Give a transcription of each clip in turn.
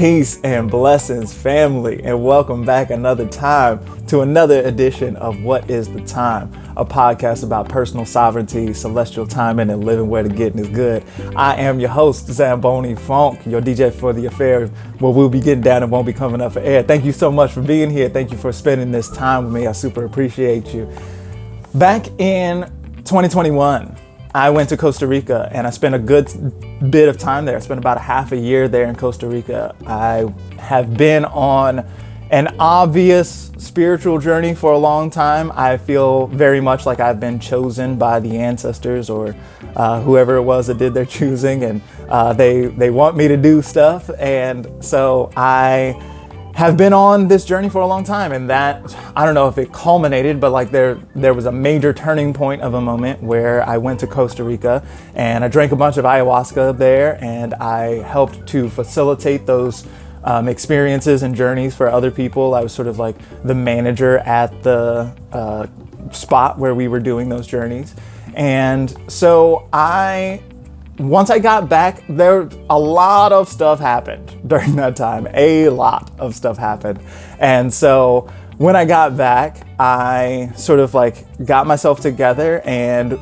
Peace and blessings, family, and welcome back another time to another edition of What is the Time, a podcast about personal sovereignty, celestial timing, and living where the getting is good. I am your host, ZamboniFunk, your DJ for the affair, where we'll be getting down and won't be coming up for air. Thank you so much for being here. Thank you for spending this time with me. I super appreciate you. Back in 2021, I went to Costa Rica and I spent a good bit of time there. I spent about a half a year there in Costa Rica. I have been on an obvious spiritual journey for a long time. I feel very much like I've been chosen by the ancestors or whoever it was that did their choosing, and they want me to do stuff. And so I have been on this journey for a long time, and that, I don't know if it culminated, but like there was a major turning point of a moment where I went to Costa Rica and I drank a bunch of ayahuasca there, and I helped to facilitate those experiences and journeys for other people. I was sort of like the manager at the spot where we were doing those journeys. And so once I got back, a lot of stuff happened during that time. A lot of stuff happened. And so when I got back, I sort of like got myself together and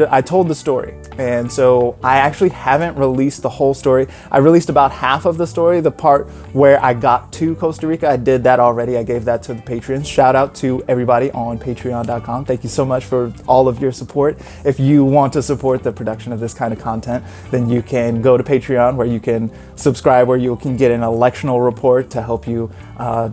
I told the story. And so I actually haven't released the whole story. I released about half of the story, the part where I got to Costa Rica. I did that already. I gave that to the patrons. Shout out to everybody on patreon.com. Thank you so much for all of your support. If you want to support the production of this kind of content, then you can go to Patreon, where you can subscribe, where you can get an electional report to help you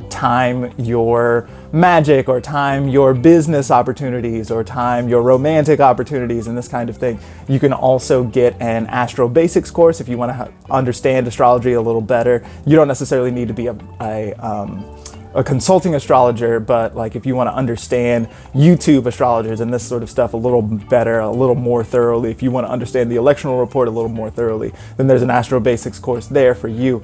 time your magic, or time your business opportunities, or time your romantic opportunities, and this kind of thing. You can also get an Astro Basics course if you want to understand astrology a little better. You don't necessarily need to be a consulting astrologer, but like if you want to understand YouTube astrologers and this sort of stuff a little better, a little more thoroughly, if you want to understand the electional report a little more thoroughly, then there's an Astro Basics course there for you.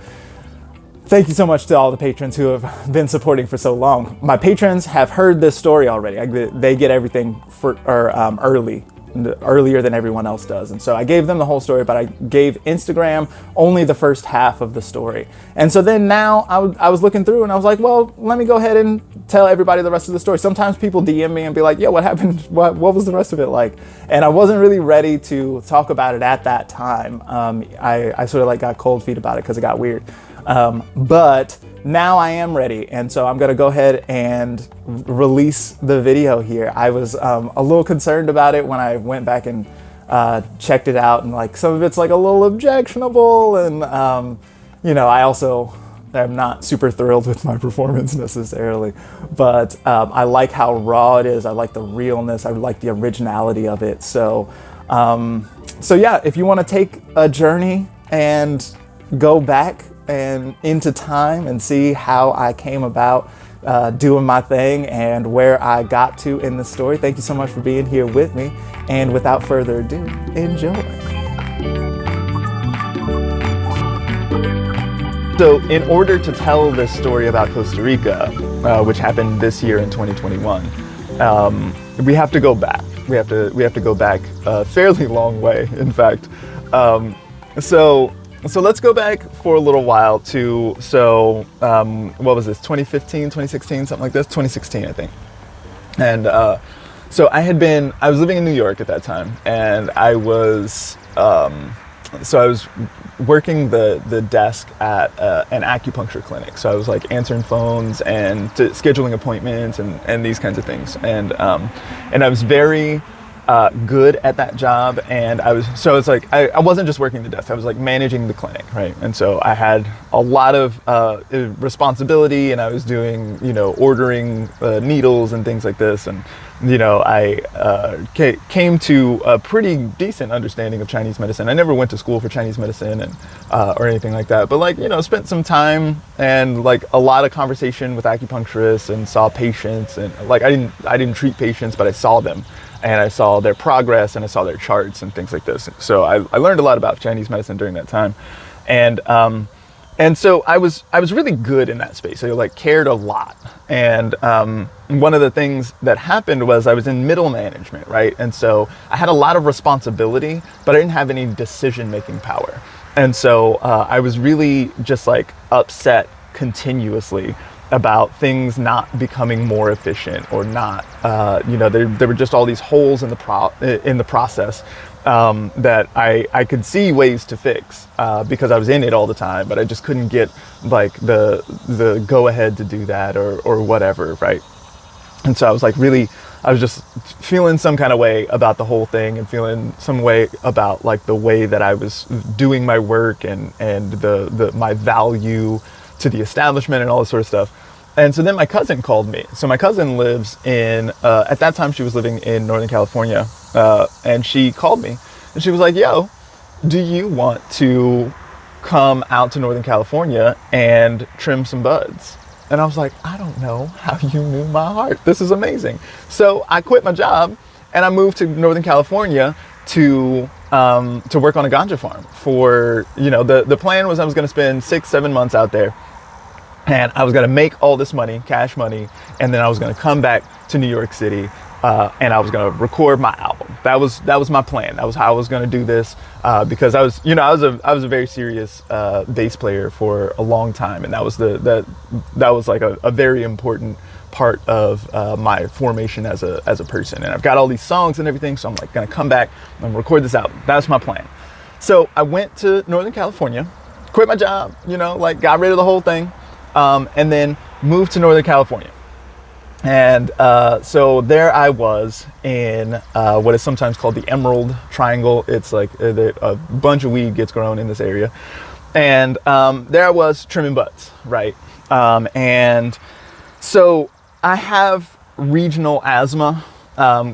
Thank you so much to all the patrons who have been supporting for so long. My patrons have heard this story already. They get everything earlier than everyone else does. And so I gave them the whole story, but I gave Instagram only the first half of the story. And so then now I was looking through and I was like, well, let me go ahead and tell everybody the rest of the story. Sometimes people DM me and be like, yo, what happened? What was the rest of it like? And I wasn't really ready to talk about it at that time. I sort of like got cold feet about it because it got weird. But now I am ready, and so I'm gonna go ahead and release the video here. I was a little concerned about it when I went back and checked it out, and like some of it's like a little objectionable, and I also am not super thrilled with my performance necessarily, but I like how raw it is. I like the realness. I like the originality of it. So yeah, if you want to take a journey and go back and into time and see how I came about doing my thing and where I got to in the story, thank you so much for being here with me. And without further ado, enjoy. So in order to tell this story about Costa Rica, which happened this year in 2021, we have to go back. We have to go back a fairly long way, in fact. So let's go back for a little while to, what was this, 2015, 2016, something like this? 2016, I think. And so I was living in New York at that time, and I was working the desk at an acupuncture clinic. So I was like answering phones and scheduling appointments and these kinds of things. And I was very good at that job, and I wasn't just working the desk, I was like managing the clinic, right? And so I had a lot of responsibility, and I was doing, ordering needles and things like this, and I came to a pretty decent understanding of Chinese medicine. I never went to school for Chinese medicine and or anything like that, but spent some time and like a lot of conversation with acupuncturists and saw patients, and like I didn't treat patients, but I saw them. And I saw their progress, and I saw their charts and things like this. So I learned a lot about Chinese medicine during that time. And so I was really good in that space. I like cared a lot. And one of the things that happened was I was in middle management, right? And so I had a lot of responsibility, but I didn't have any decision-making power. And so I was really just like upset continuously about things not becoming more efficient, or not, there were just all these holes in the process that I could see ways to fix because I was in it all the time, but I just couldn't get like the go ahead to do that or whatever, right? And so I was just feeling some kind of way about the whole thing, and feeling some way about like the way that I was doing my work and my value to the establishment and all this sort of stuff. And so then my cousin called me. So my cousin lives in, at that time she was living in Northern California, and she called me and she was like, yo, do you want to come out to Northern California and trim some buds? And I was like, I don't know how you knew my heart. This is amazing. So I quit my job and I moved to Northern California to work on a ganja farm for, the plan was I was going to spend 6-7 months out there. And I was going to make all this money, cash money, and then I was going to come back to New York City, and I was going to record my album. That was my plan. That was how I was going to do this, because I was a very serious bass player for a long time, and that was like a very important part of my formation as a person. And I've got all these songs and everything, so I'm like going to come back and record this album. That's my plan. So I went to Northern California, quit my job, got rid of the whole thing. And then moved to Northern California. And so there I was in what is sometimes called the Emerald Triangle. It's like a bunch of weed gets grown in this area. And there I was trimming buds, right? And so I have regional asthma,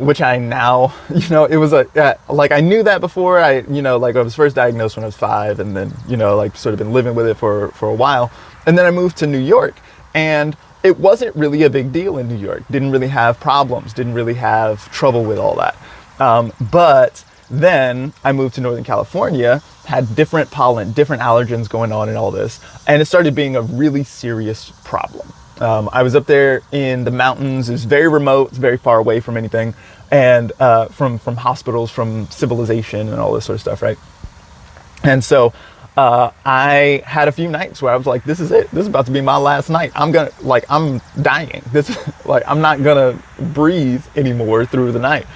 which I now, it was like I knew that before. I was first diagnosed when I was 5, and then, sort of been living with it for a while. And then I moved to New York, and it wasn't really a big deal in New York. Didn't really have problems, didn't really have trouble with all that. But then I moved to Northern California, had different pollen, different allergens going on and all this. And it started being a really serious problem. I was up there in the mountains. It was very remote, it's very far away from anything. And from hospitals, from civilization and all this sort of stuff, right? And so I had a few nights where I was like, this is it. This is about to be my last night. I'm dying. I'm not gonna breathe anymore through the night.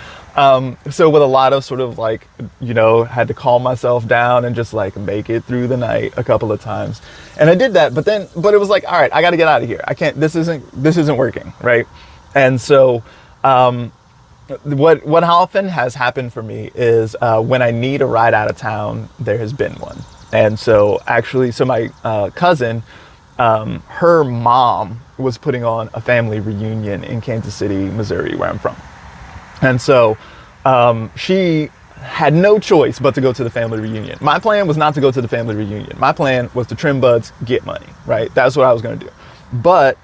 So with a lot of sort of had to calm myself down and just make it through the night a couple of times. And I did that, but it was like, all right, I got to get out of here. I can't, this isn't working. Right. And so, what often has happened for me is, when I need a ride out of town, there has been one. And so my cousin, her mom was putting on a family reunion in Kansas City, Missouri, where I'm from. And so she had no choice but to go to the family reunion. My plan was not to go to the family reunion. My plan was to trim buds, get money, right? That's what I was going to do. But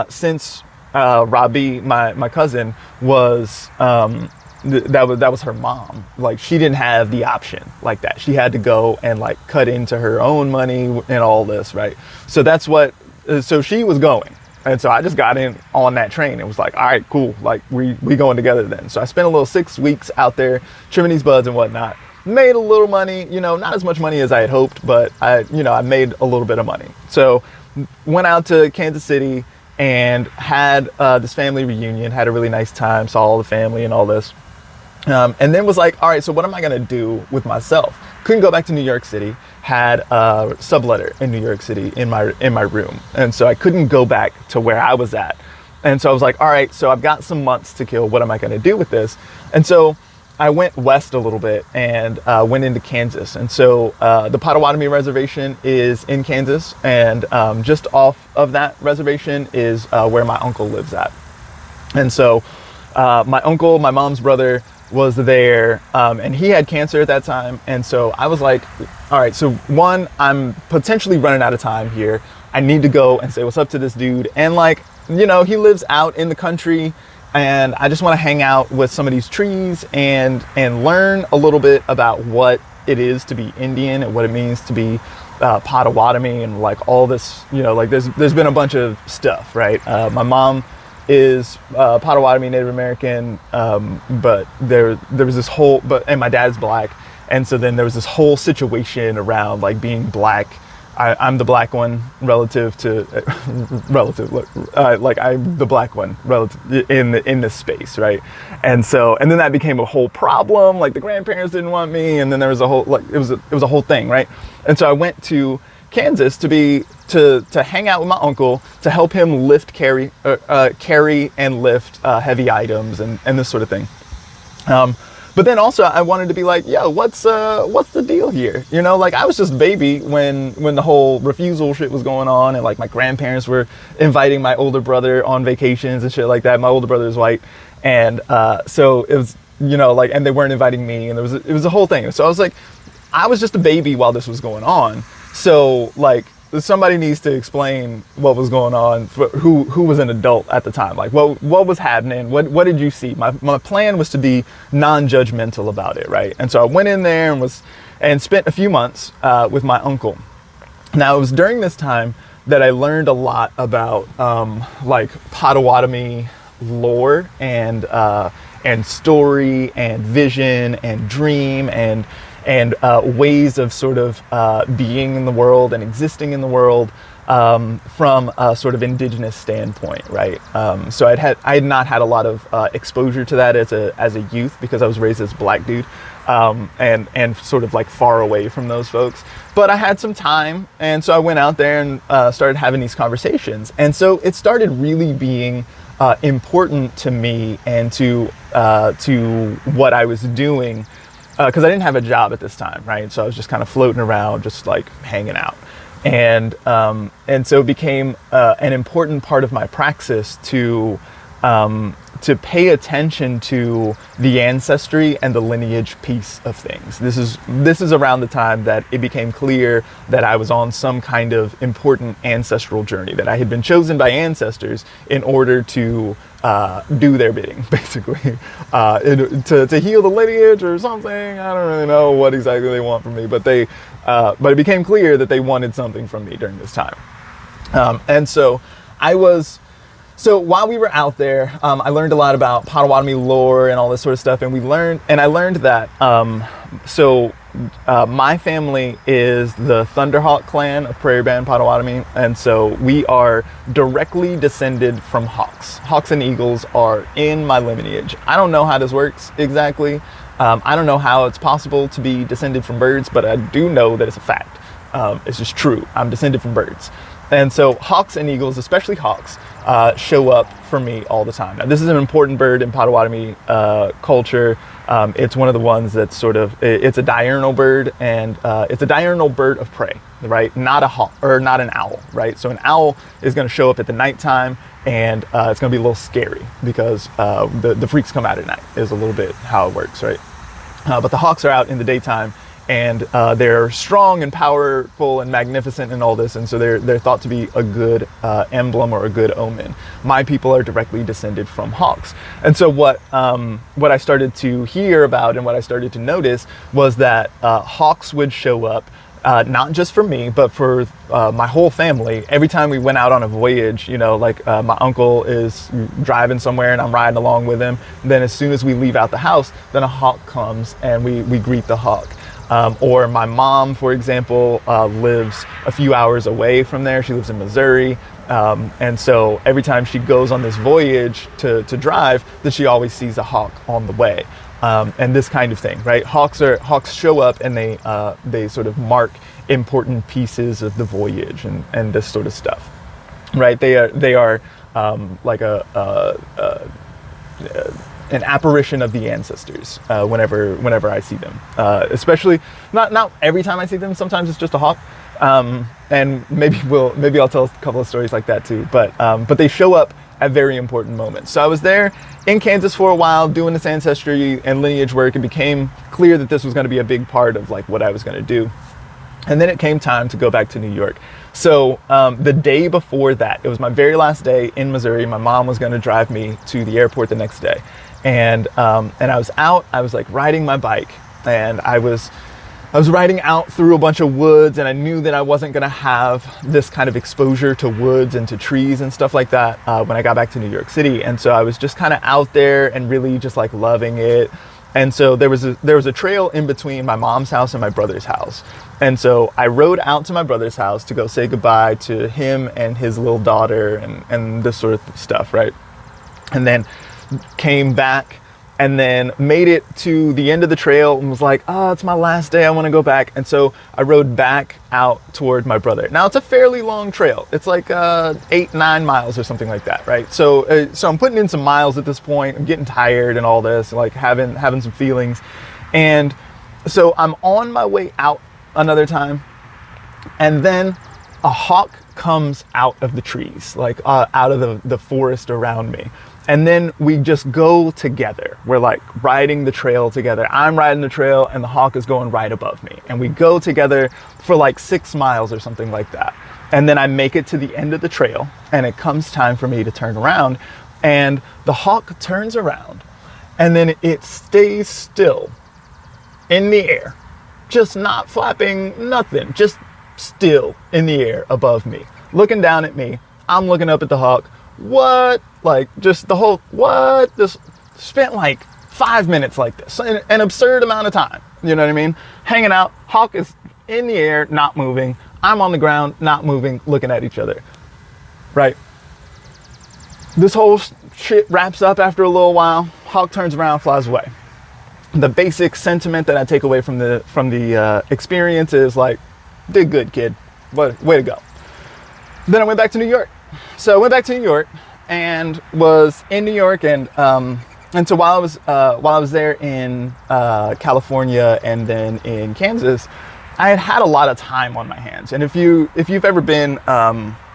since Rabi, my cousin, was... that was her mom. She didn't have the option like that. She had to go and cut into her own money and all this, right? So she was going. And so I just got in on that train and was like, all right, cool. We going together then. So I spent a little 6 weeks out there trimming these buds and whatnot. Made a little money, not as much money as I had hoped, but I made a little bit of money. So went out to Kansas City and had this family reunion, had a really nice time, saw all the family and all this. And then was like, all right, so what am I going to do with myself? Couldn't go back to New York City, had a subletter in New York City in my room. And so I couldn't go back to where I was at. And so I was like, all right, so I've got some months to kill. What am I going to do with this? And so I went west a little bit and went into Kansas. And so the Potawatomi Reservation is in Kansas. And just off of that reservation is where my uncle lives at. And so my uncle, my mom's brother, was there, and he had cancer at that time. And so I was like, all right, so one, I'm potentially running out of time here. I need to go and say what's up to this dude. And he lives out in the country, and I just want to hang out with some of these trees and learn a little bit about what it is to be Indian and what it means to be Potawatomi and all this, there's been a bunch of stuff, right? My mom is Potawatomi Native American, but there was this whole, and my dad's black, And so then there was this whole situation around like being black. I'm the black one relative to like I'm the black one relative in this space, right? And then that became a whole problem. Like the grandparents didn't want me, and then there was a whole it was a whole thing, right? And so I went to Kansas to hang out with my uncle, to help him carry and lift heavy items and this sort of thing. But then also I wanted to be like, yo, what's the deal here? You know, like I was just a baby when the whole refusal shit was going on, and like my grandparents were inviting my older brother on vacations and shit like that. My older brother is white. And so it was, you know, like, and they weren't inviting me, and it was a whole thing. So I was like, I was just a baby while this was going on. So like somebody needs to explain what was going on, who was an adult at the time. Like what was happening? What did you see? My plan was to be non-judgmental about it, right? And so I went in there and spent a few months with my uncle. Now it was during this time that I learned a lot about like Potawatomi lore and story and vision and dream and ways of sort of being in the world and existing in the world from a sort of indigenous standpoint, right? So I had not had a lot of exposure to that as a youth, because I was raised as a black dude, and sort of like far away from those folks. But I had some time, and so I went out there and started having these conversations. And so it started really being important to me and to what I was doing. Because I didn't have a job at this time, right? So I was just kind of floating around, just like hanging out. And so it became an important part of my praxis to pay attention to the ancestry and the lineage piece of things. This is around the time that it became clear that I was on some kind of important ancestral journey, that I had been chosen by ancestors in order to do their bidding, basically, to heal the lineage or something. I don't really know what exactly they want from me, but it became clear that they wanted something from me during this time. And so so while we were out there, I learned a lot about Potawatomi lore and all this sort of stuff. And I learned that, my family is the Thunderhawk clan of Prairie Band Potawatomi. And so we are directly descended from hawks. Hawks and eagles are in my lineage. I don't know how this works exactly. I don't know how it's possible to be descended from birds, but I do know that it's a fact. It's just true. I'm descended from birds. And so hawks and eagles, especially hawks, show up for me all the time. Now, this is an important bird in Potawatomi culture. It's one of the ones that's it's a diurnal bird, and it's a diurnal bird of prey, right? Not a hawk, or not an owl, right? So an owl is going to show up at the nighttime, and it's going to be a little scary because the freaks come out at night, is a little bit how it works, right? But the hawks are out in the daytime, and they're strong and powerful and magnificent and all this, and so they're thought to be a good emblem or a good omen. My people are directly descended from hawks, and so what I started to hear about and what I started to notice was that hawks would show up, not just for me, but for my whole family. Every time we went out on a voyage, you know, like my uncle is driving somewhere and I'm riding along with him. Then as soon as we leave out the house, then a hawk comes and we greet the hawk. Or my mom, for example, lives a few hours away from there. She lives in Missouri. And so every time she goes on this voyage to drive, that she always sees a hawk on the way. And this kind of thing, right? Hawks show up, and they sort of mark important pieces of the voyage and this sort of stuff, right? They are like an apparition of the ancestors whenever I see them, especially not every time I see them. Sometimes it's just a hawk, and maybe I'll tell a couple of stories like that too. But they show up at very important moments. So I was there in Kansas for a while doing this ancestry and lineage work. It became clear that this was going to be a big part of like what I was going to do. And then it came time to go back to New York. So the day before that, it was my very last day in Missouri. My mom was going to drive me to the airport the next day. And I was out, I was like riding my bike, and I was riding out through a bunch of woods, and I knew that I wasn't gonna have this kind of exposure to woods and to trees and stuff like that when I got back to New York City. And so I was just kind of out there and really just like loving it. And so there was a trail in between my mom's house and my brother's house. And so I rode out to my brother's house to go say goodbye to him and his little daughter and this sort of stuff, right? And then came back and then made it to the end of the trail and was like, oh, it's my last day, I want to go back. And so I rode back out toward my brother. Now it's a fairly long trail. It's like 8-9 miles or something like that, right? So I'm putting in some miles at this point. I'm getting tired and all this, like having some feelings. And so I'm on my way out another time, and then a hawk comes out of the trees, like out of the forest around me. And then we just go together. We're like riding the trail together. I'm riding the trail and the hawk is going right above me. And we go together for like 6 miles or something like that. And then I make it to the end of the trail and it comes time for me to turn around, and the hawk turns around and then it stays still in the air, just not flapping, nothing, just still in the air above me, looking down at me. I'm looking up at the hawk. What? Like, just the whole, what? Just spent like 5 minutes like this, an absurd amount of time, you know what I mean? Hanging out, hawk is in the air, not moving. I'm on the ground, not moving, looking at each other, right? This whole shit wraps up after a little while. Hawk turns around, flies away. The basic sentiment that I take away from the experience is like, did good, kid, but way to go. Then I went back to New York. So I went back to New York and was in New York, and so while I was there in California and then in Kansas, I had a lot of time on my hands. And if you've ever been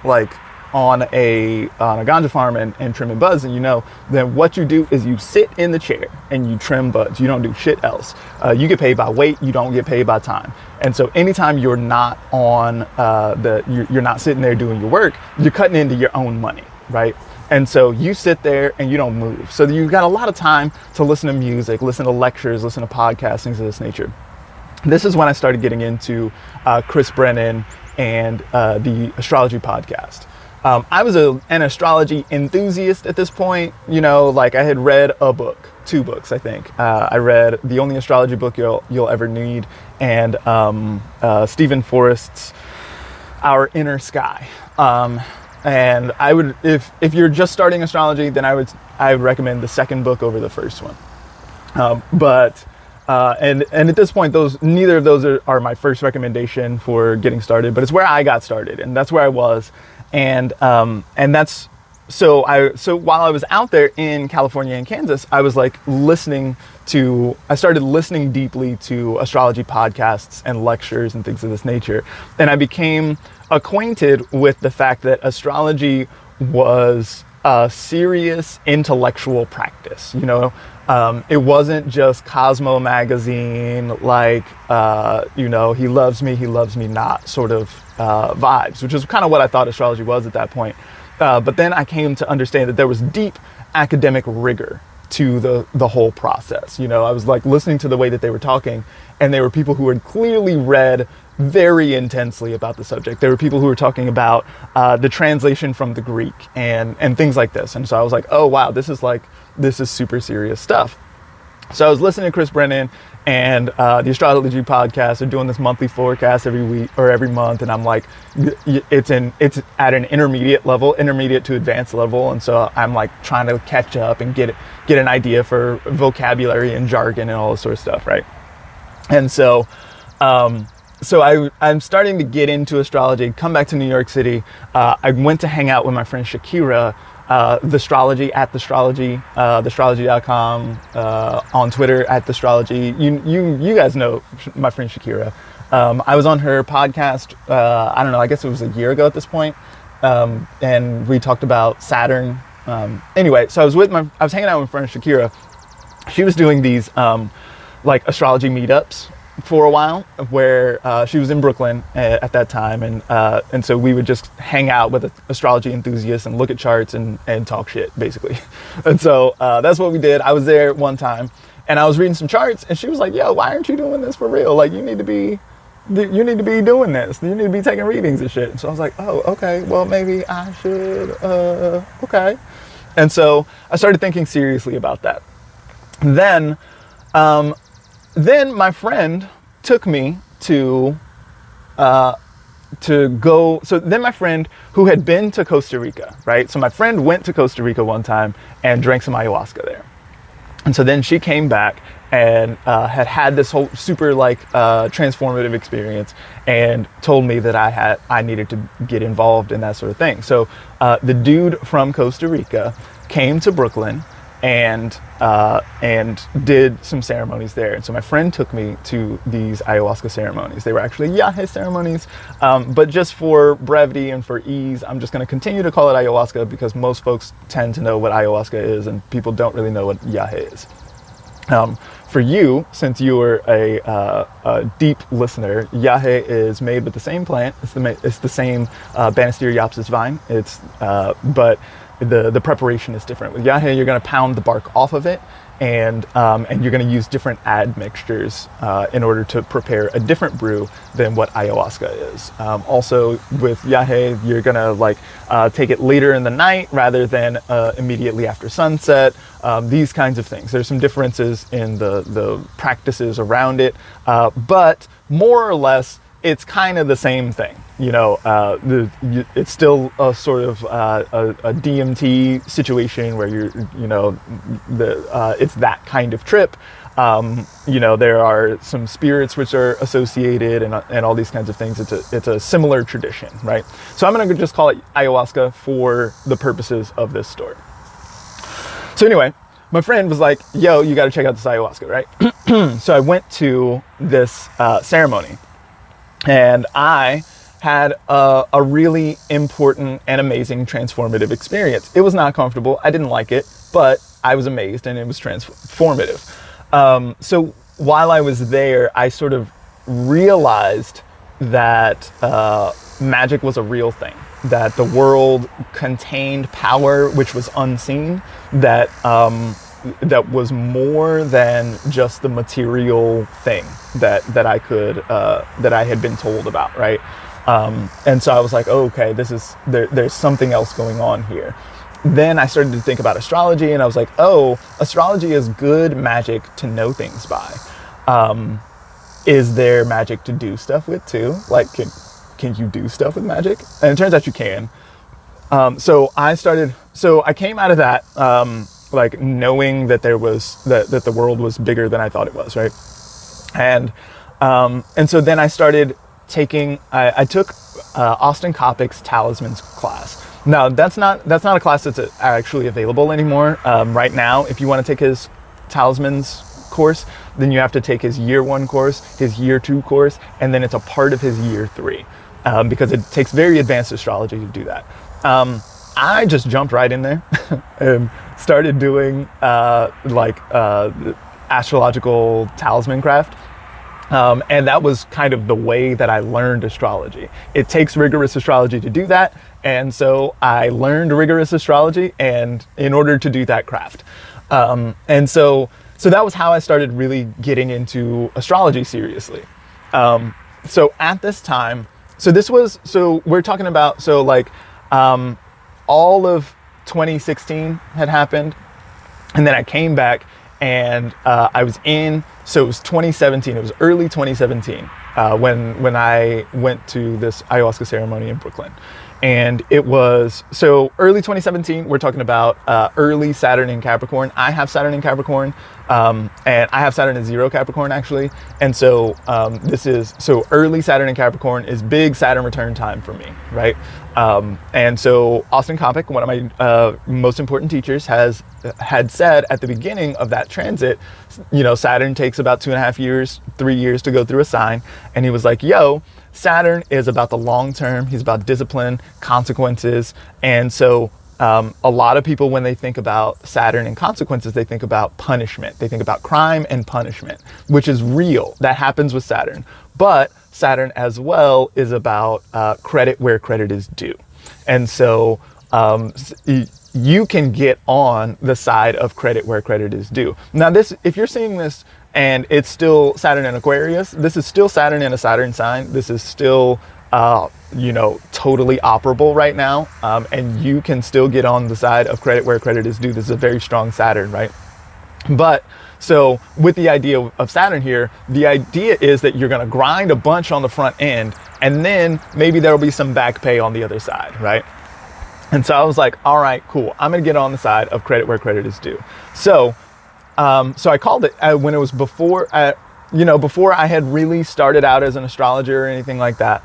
like on a ganja farm and trimming buds, and you know, then what you do is you sit in the chair and you trim buds. You don't do shit else. You get paid by weight. You don't get paid by time. And so anytime you're not on you're not sitting there doing your work, you're cutting into your own money, right? And so you sit there and you don't move. So you've got a lot of time to listen to music, listen to lectures, listen to podcasts, things of this nature. This is when I started getting into Chris Brennan and the astrology podcast. I was an astrology enthusiast at this point. You know, like I had read two books, I think. I read The Only Astrology Book You'll Ever Need, and Stephen Forrest's Our Inner Sky. And I would, if you're just starting astrology, then I would recommend the second book over the first one. And at this point, neither of those are my first recommendation for getting started, but it's where I got started, and that's where I was. And that's, so while I was out there in California and Kansas, I was like I started listening deeply to astrology podcasts and lectures and things of this nature. And I became acquainted with the fact that astrology was a serious intellectual practice. You know, it wasn't just Cosmo magazine, like, you know, he loves me not sort of vibes, which is kind of what I thought astrology was at that point. But then I came to understand that there was deep academic rigor to the whole process. You know, I was like listening to the way that they were talking, and they were people who had clearly read very intensely about the subject. There were people who were talking about the translation from the Greek and things like this. And so I was like, oh wow, this is super serious stuff. So I was listening to Chris Brennan and the astrology podcast. They're doing this monthly forecast every week or every month, and I'm like, it's at an intermediate to advanced level, and so I'm like trying to catch up and get an idea for vocabulary and jargon and all this sort of stuff, right? And so I'm starting to get into astrology, come back to New York City. I went to hang out with my friend Shakira, theastrology.com, on Twitter @theastrology. You guys know my friend Shakira. I was on her podcast, I don't know, I guess it was a year ago at this point. And we talked about Saturn. Anyway, so I was hanging out with my friend Shakira. She was doing these, like astrology meetups for a while, where she was in Brooklyn at that time, and so we would just hang out with astrology enthusiasts and look at charts and talk shit, basically. And so that's what we did. I was there one time, and I was reading some charts, and she was like, "Yo, why aren't you doing this for real? Like, you need to be doing this. You need to be taking readings and shit." And so I was like, "Oh, okay. Well, maybe I should. Okay." And so I started thinking seriously about that. Then Then my friend took me to go. So then my friend who had been to Costa Rica, right? So my friend went to Costa Rica one time and drank some ayahuasca there. And so then she came back and had this whole super transformative experience and told me that I needed to get involved in that sort of thing. So the dude from Costa Rica came to Brooklyn and did some ceremonies there. And so my friend took me to these ayahuasca ceremonies. They were actually yahe ceremonies, but just for brevity and for ease, I'm just going to continue to call it ayahuasca because most folks tend to know what ayahuasca is and people don't really know what yahe is. For you, since you were a deep listener, yahe is made with the same plant. It's the same Banisteriopsis vine. But the preparation is different. With yahe, you're going to pound the bark off of it, and you're going to use different mixtures in order to prepare a different brew than what ayahuasca is. Also, with yahe, you're going to take it later in the night rather than immediately after sunset. These kinds of things. There's some differences in the practices around it, but more or less, it's kind of the same thing. It's still a sort of a DMT situation where it's that kind of trip. There are some spirits which are associated and all these kinds of things. It's a similar tradition, right? So I'm going to just call it ayahuasca for the purposes of this story. So anyway, my friend was like, yo, you got to check out this ayahuasca, right? So I went to this ceremony. And I had a really important and amazing transformative experience. It was not comfortable. I didn't like it, but I was amazed and it was transformative. So while I was there, I sort of realized that magic was a real thing, that the world contained power which was unseen, that was more than just the material thing that I had been told about, right? And so I was like, oh, okay, there's something else going on here. Then I started to think about astrology, and I was like, oh, astrology is good magic to know things by. Is there magic to do stuff with too? Like, can you do stuff with magic? And it turns out you can. So I came out of that, knowing that that the world was bigger than I thought it was, right? And so then I started I took Austin Kopic's Talismans class. Now that's not a class that's actually available anymore. Right now, if you want to take his Talismans course, then you have to take his year 1 course, his year 2 course, and then it's a part of his year 3, because it takes very advanced astrology to do that. I just jumped right in there and started doing astrological talisman craft. And that was kind of the way that I learned astrology. It takes rigorous astrology to do that. And so I learned rigorous astrology and in order to do that craft. And so that was how I started really getting into astrology seriously. So at this time, we're talking about, all of 2016 had happened. And then I came back and I was so it was 2017, it was early 2017 when I went to this ayahuasca ceremony in Brooklyn. And it was, so early 2017, we're talking about early Saturn in Capricorn. I have Saturn in Capricorn, and I have Saturn in 0 Capricorn actually. And so so early Saturn in Capricorn is big Saturn return time for me, right? And so Austin Kopic, one of my most important teachers, had said at the beginning of that transit, Saturn takes about 2.5 years, 3 years to go through a sign. And he was like, yo, Saturn is about the long term. He's about discipline, consequences. And so a lot of people, when they think about Saturn and consequences, they think about punishment. They think about crime and punishment, which is real. That happens with Saturn. But Saturn as well is about credit where credit is due. And so you can get on the side of credit where credit is due. Now, if you're seeing this and it's still Saturn in Aquarius, this is still Saturn in a Saturn sign. This is still, totally operable right now. And you can still get on the side of credit where credit is due. This is a very strong Saturn, right? But So with the idea of Saturn here, the idea is that you're going to grind a bunch on the front end, and then maybe there'll be some back pay on the other side, right? And so I was like, all right, cool. I'm going to get on the side of credit where credit is due. So I called it when it was before I had really started out as an astrologer or anything like that.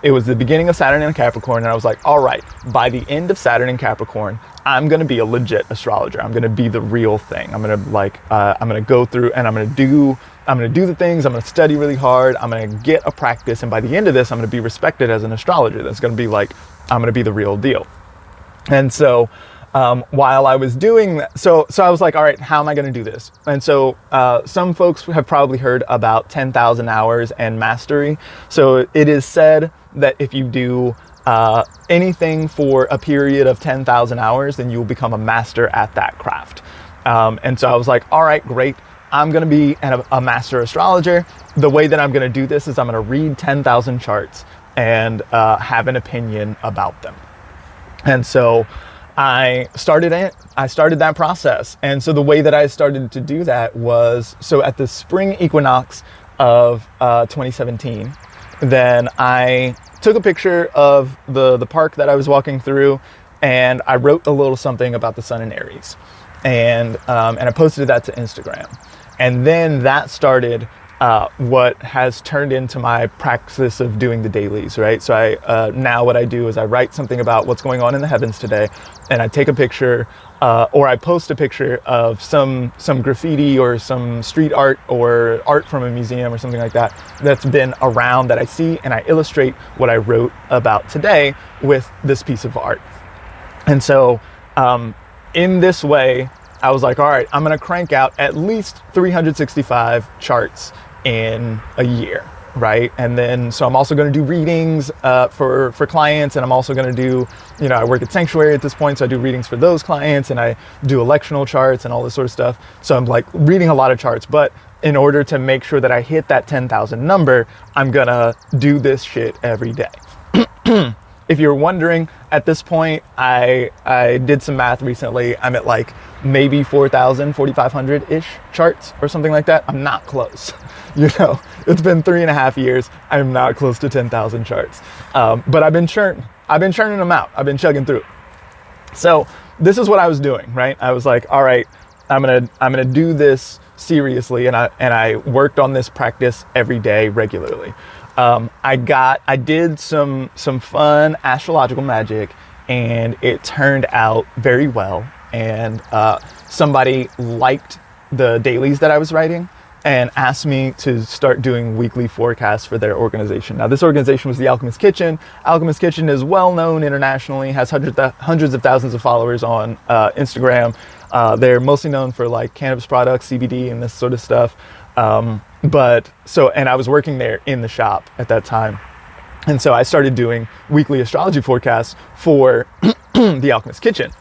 It was the beginning of Saturn in Capricorn, and I was like, all right, by the end of Saturn in Capricorn, I'm going to be a legit astrologer. I'm going to be the real thing. I'm going to go through and I'm going to do the things. I'm going to study really hard. I'm going to get a practice. And by the end of this, I'm going to be respected as an astrologer. That's going to be like, I'm going to be the real deal. And so, while I was doing that, so I was like, all right, how am I going to do this? And so, some folks have probably heard about 10,000 hours and mastery. So it is said that if you do anything for a period of 10,000 hours, then you will become a master at that craft. And so I was like, all right, great. I'm going to be a master astrologer. The way that I'm going to do this is I'm going to read 10,000 charts and have an opinion about them. And so I started that process. And so the way that I started to do that was, so at the spring equinox of 2017, then I took a picture of the park that I was walking through, and I wrote a little something about the sun in Aries, and I posted that to Instagram. And then that started what has turned into my practice of doing the dailies, right? So now what I do is I write something about what's going on in the heavens today, and I take a picture or I post a picture of some graffiti or some street art or art from a museum or something like that that's been around that I see, and I illustrate what I wrote about today with this piece of art. And so in this way, I was like, all right, I'm going to crank out at least 365 charts in a year, right? And then, so I'm also going to do readings for clients, and I'm also going to do, I work at Sanctuary at this point, so I do readings for those clients, and I do electional charts and all this sort of stuff. So I'm like reading a lot of charts, but in order to make sure that I hit that 10,000 number, I'm going to do this shit every day. If you're wondering, at this point, I did some math recently. I'm at like maybe 4,000, 4,500-ish charts or something like that. I'm not close. It's been 3.5 years. I'm not close to 10,000 charts. But I've been churning them out. I've been chugging through. So this is what I was doing, right? I was like, all right, I'm gonna do this seriously, and I worked on this practice every day regularly. I did some fun astrological magic, and it turned out very well. And somebody liked the dailies that I was writing and asked me to start doing weekly forecasts for their organization. Now, this organization was the Alchemist Kitchen. Alchemist Kitchen is well known internationally, has hundreds of thousands of followers on Instagram. They're mostly known for like cannabis products, CBD, and this sort of stuff. And I was working there in the shop at that time. And so I started doing weekly astrology forecasts for the Alchemist Kitchen.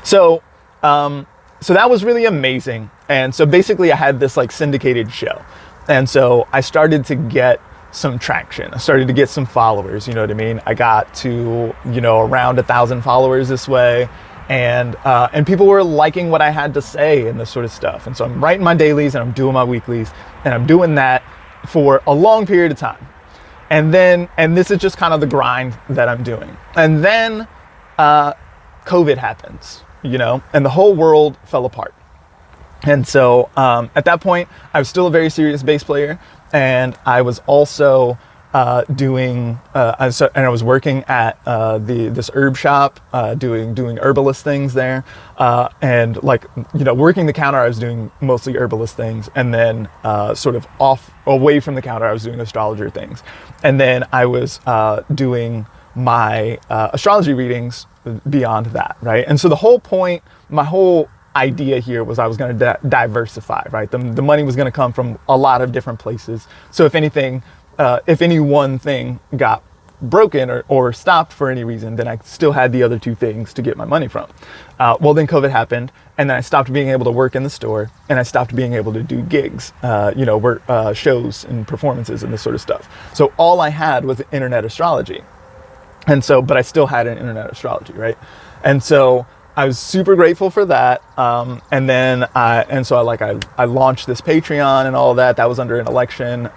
So that was really amazing. And so basically I had this like syndicated show. And so I started to get some traction. I started to get some followers, you know what I mean? I got to, around 1,000 followers this way. And people were liking what I had to say and this sort of stuff. And so I'm writing my dailies and I'm doing my weeklies, and I'm doing that for a long period of time. And this is just kind of the grind that I'm doing. And then COVID happens, and the whole world fell apart. And so at that point, I was still a very serious bass player, and I was also and I was working at this herb shop, doing herbalist things there, and working the counter. I was doing mostly herbalist things, and then sort of away from the counter, I was doing astrologer things, and then I was doing my astrology readings beyond that, right? And so the whole point, my whole idea here was I was going to diversify, right? The money was going to come from a lot of different places. So if anything, if any one thing got broken or stopped for any reason, then I still had the other two things to get my money from. Well, then COVID happened, and then I stopped being able to work in the store, and I stopped being able to do gigs, work shows and performances and this sort of stuff. So all I had was internet astrology. And so, but I still had an internet astrology, right? And so I was super grateful for that. And then I launched this Patreon and all of that. That was under an election.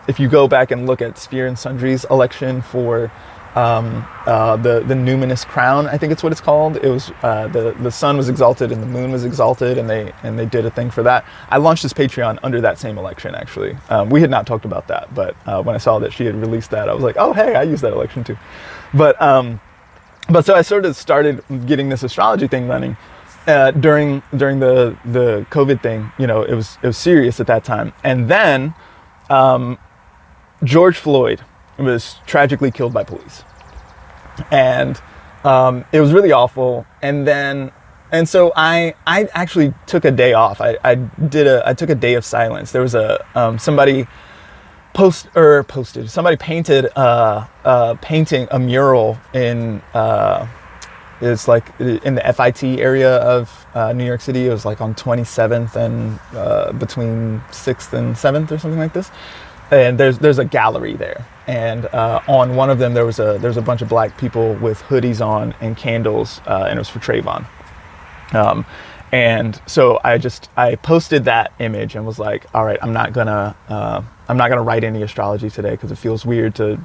If you go back and look at Sphere and Sundry's election for the numinous crown, I think it's what it's called. It was the sun was exalted and the moon was exalted, and they did a thing for that. I launched this Patreon under that same election, actually. We had not talked about that, but when I saw that she had released that, I was like, oh hey, I used that election too. But so I sort of started getting this astrology thing running during the COVID thing. You know, it was serious at that time. And then George Floyd was tragically killed by police, and it was really awful. And so I actually took a day off. I took a day of silence. There was somebody painted a mural in it's like in the FIT area of New York City. It was like on 27th and between 6th and 7th or something like this. And there's a gallery there, and on one of them there's a bunch of black people with hoodies on and candles, and it was for Trayvon. And so I posted that image and was like, all right, I'm not gonna write any astrology today because it feels weird to,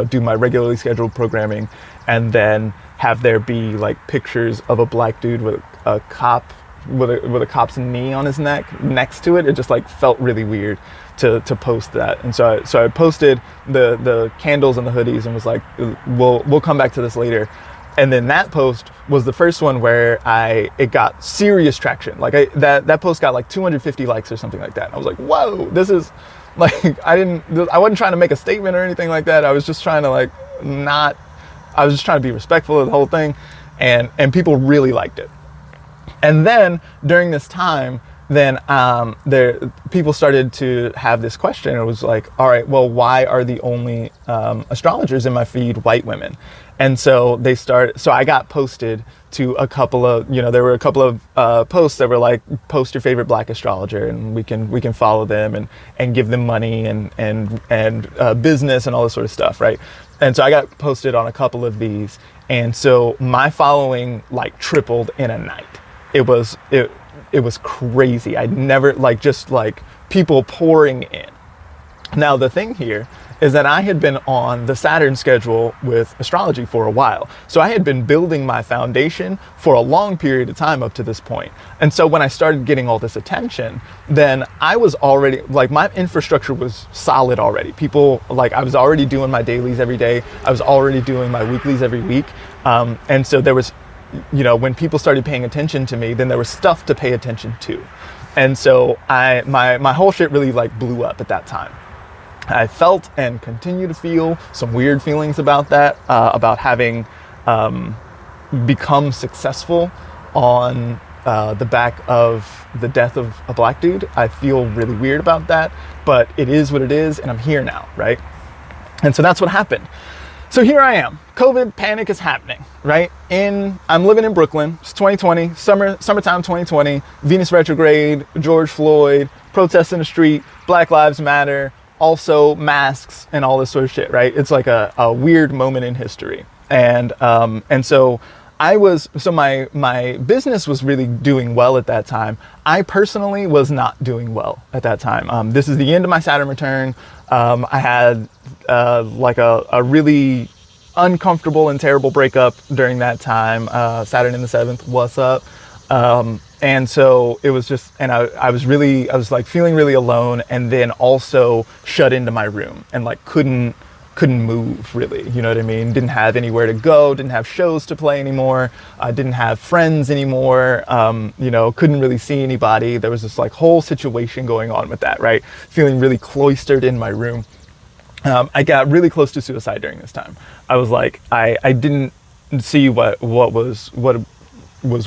do my regularly scheduled programming and then have there be like pictures of a black dude with a cop's knee on his neck next to it. It just like felt really weird to post that. And so I posted the candles and the hoodies and was like, we'll come back to this later. And then that post was the first one where it got serious traction. Like that post got like 250 likes or something like that. And I was like, whoa, this is like, I wasn't trying to make a statement or anything like that. I was just trying to I was just trying to be respectful of the whole thing. And people really liked it. And then during this time, people started to have this question. It was like, all right, well, why are the only astrologers in my feed white women? And so so I got posted to a couple of, there were a couple of posts that were like, post your favorite black astrologer and we can follow them and give them money and business and all this sort of stuff, right? And so I got posted on a couple of these. And so my following like tripled in a night. It was crazy. I'd never just people pouring in. Now the thing here is that I had been on the Saturn schedule with astrology for a while. So I had been building my foundation for a long period of time up to this point. And so when I started getting all this attention, then I was already, my infrastructure was solid already. People, I was already doing my dailies every day. I was already doing my weeklies every week. And so there was, when people started paying attention to me, then there was stuff to pay attention to. And so my whole shit really blew up at that time. I felt and continue to feel some weird feelings about that, about having become successful on the back of the death of a black dude. I feel really weird about that, but it is what it is, and I'm here now, right? And so that's what happened. So here I am. COVID panic is happening, right? I'm living in Brooklyn. It's 2020, summertime 2020, Venus retrograde, George Floyd, protests in the street, Black Lives Matter, also masks and all this sort of shit, right? It's like a weird moment in history. And so my business was really doing well at that time. I personally was not doing well at that time. This is the end of my Saturn return. I had a really uncomfortable and terrible breakup during that time. Saturn in the 7th, what's up? And so it was just, and I was feeling really alone, and then also shut into my room and couldn't move really, you know what I mean? Didn't have anywhere to go, didn't have shows to play anymore, didn't have friends anymore, couldn't really see anybody. There was this whole situation going on with that, right? Feeling really cloistered in my room. I got really close to suicide during this time. I was I didn't see what was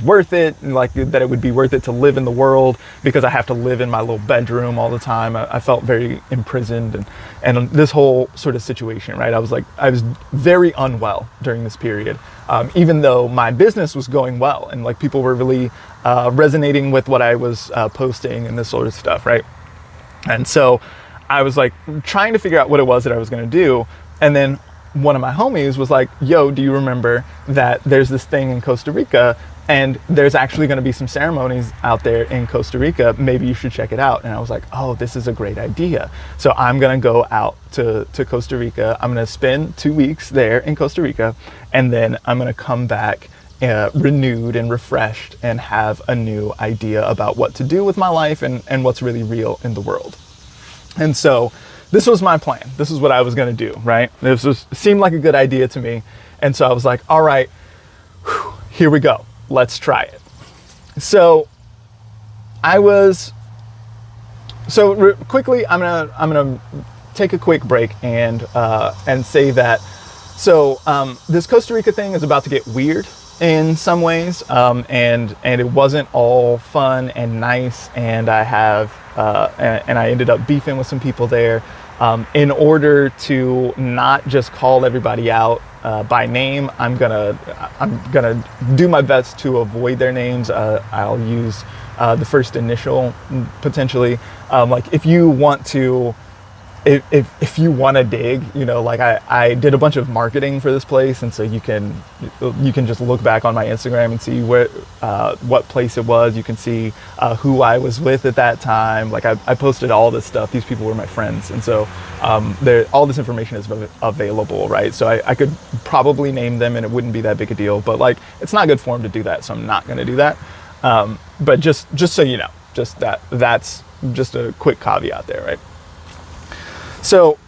worth it, and that it would be worth it to live in the world, because I have to live in my little bedroom all the time. I felt very imprisoned and this whole sort of situation, right? I was very unwell during this period, even though my business was going well and people were really resonating with what I was posting and this sort of stuff, right? And so I was trying to figure out what it was that I was going to do. And then one of my homies was like, yo, do you remember that there's this thing in Costa Rica and there's actually going to be some ceremonies out there in Costa Rica. Maybe you should check it out. And I was like, oh, this is a great idea. So I'm going to go out to Costa Rica. I'm going to spend 2 weeks there in Costa Rica, and then I'm going to come back renewed and refreshed and have a new idea about what to do with my life and what's really real in the world. And so this was my plan. This is what I was going to do, right? Seemed like a good idea to me. And so I was like, all right, here we go. Let's try it. So quickly, I'm gonna take a quick break and say that. So this Costa Rica thing is about to get weird in some ways, and it wasn't all fun and nice. And I ended up beefing with some people there. In order to not just call everybody out by name, I'm gonna do my best to avoid their names. I'll use the first initial potentially. Like if you want to dig, you know, like I did a bunch of marketing for this place, and so you can just look back on my Instagram and see what place it was. You can see who I was with at that time. Like I posted all this stuff. These people were my friends, and so all this information is available, right? So I could probably name them, and it wouldn't be that big a deal. But like it's not good form to do that, so I'm not going to do that. But just so you know, that's just a quick caveat there, right? So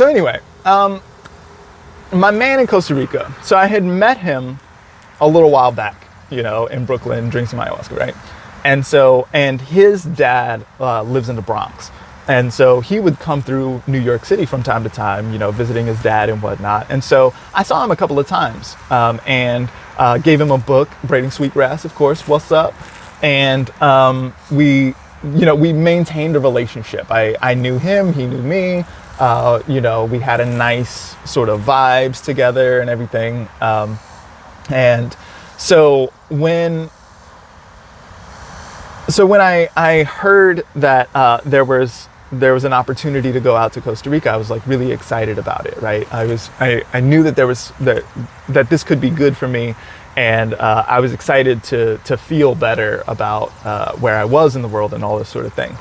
anyway, my man in Costa Rica. So I had met him a little while back, you know, in Brooklyn, drinking some ayahuasca, right? And his dad lives in the Bronx. And so he would come through New York City from time to time, you know, visiting his dad and whatnot. And so I saw him a couple of times and gave him a book, Braiding Sweetgrass, of course, what's up? And we maintained a relationship. I knew him, he knew me. You know, we had a nice sort of vibes together and everything. And so when I heard that there was an opportunity to go out to Costa Rica, I was like really excited about it, right? I knew that that this could be good for me. And I was excited to feel better about where I was in the world and all this sort of thing.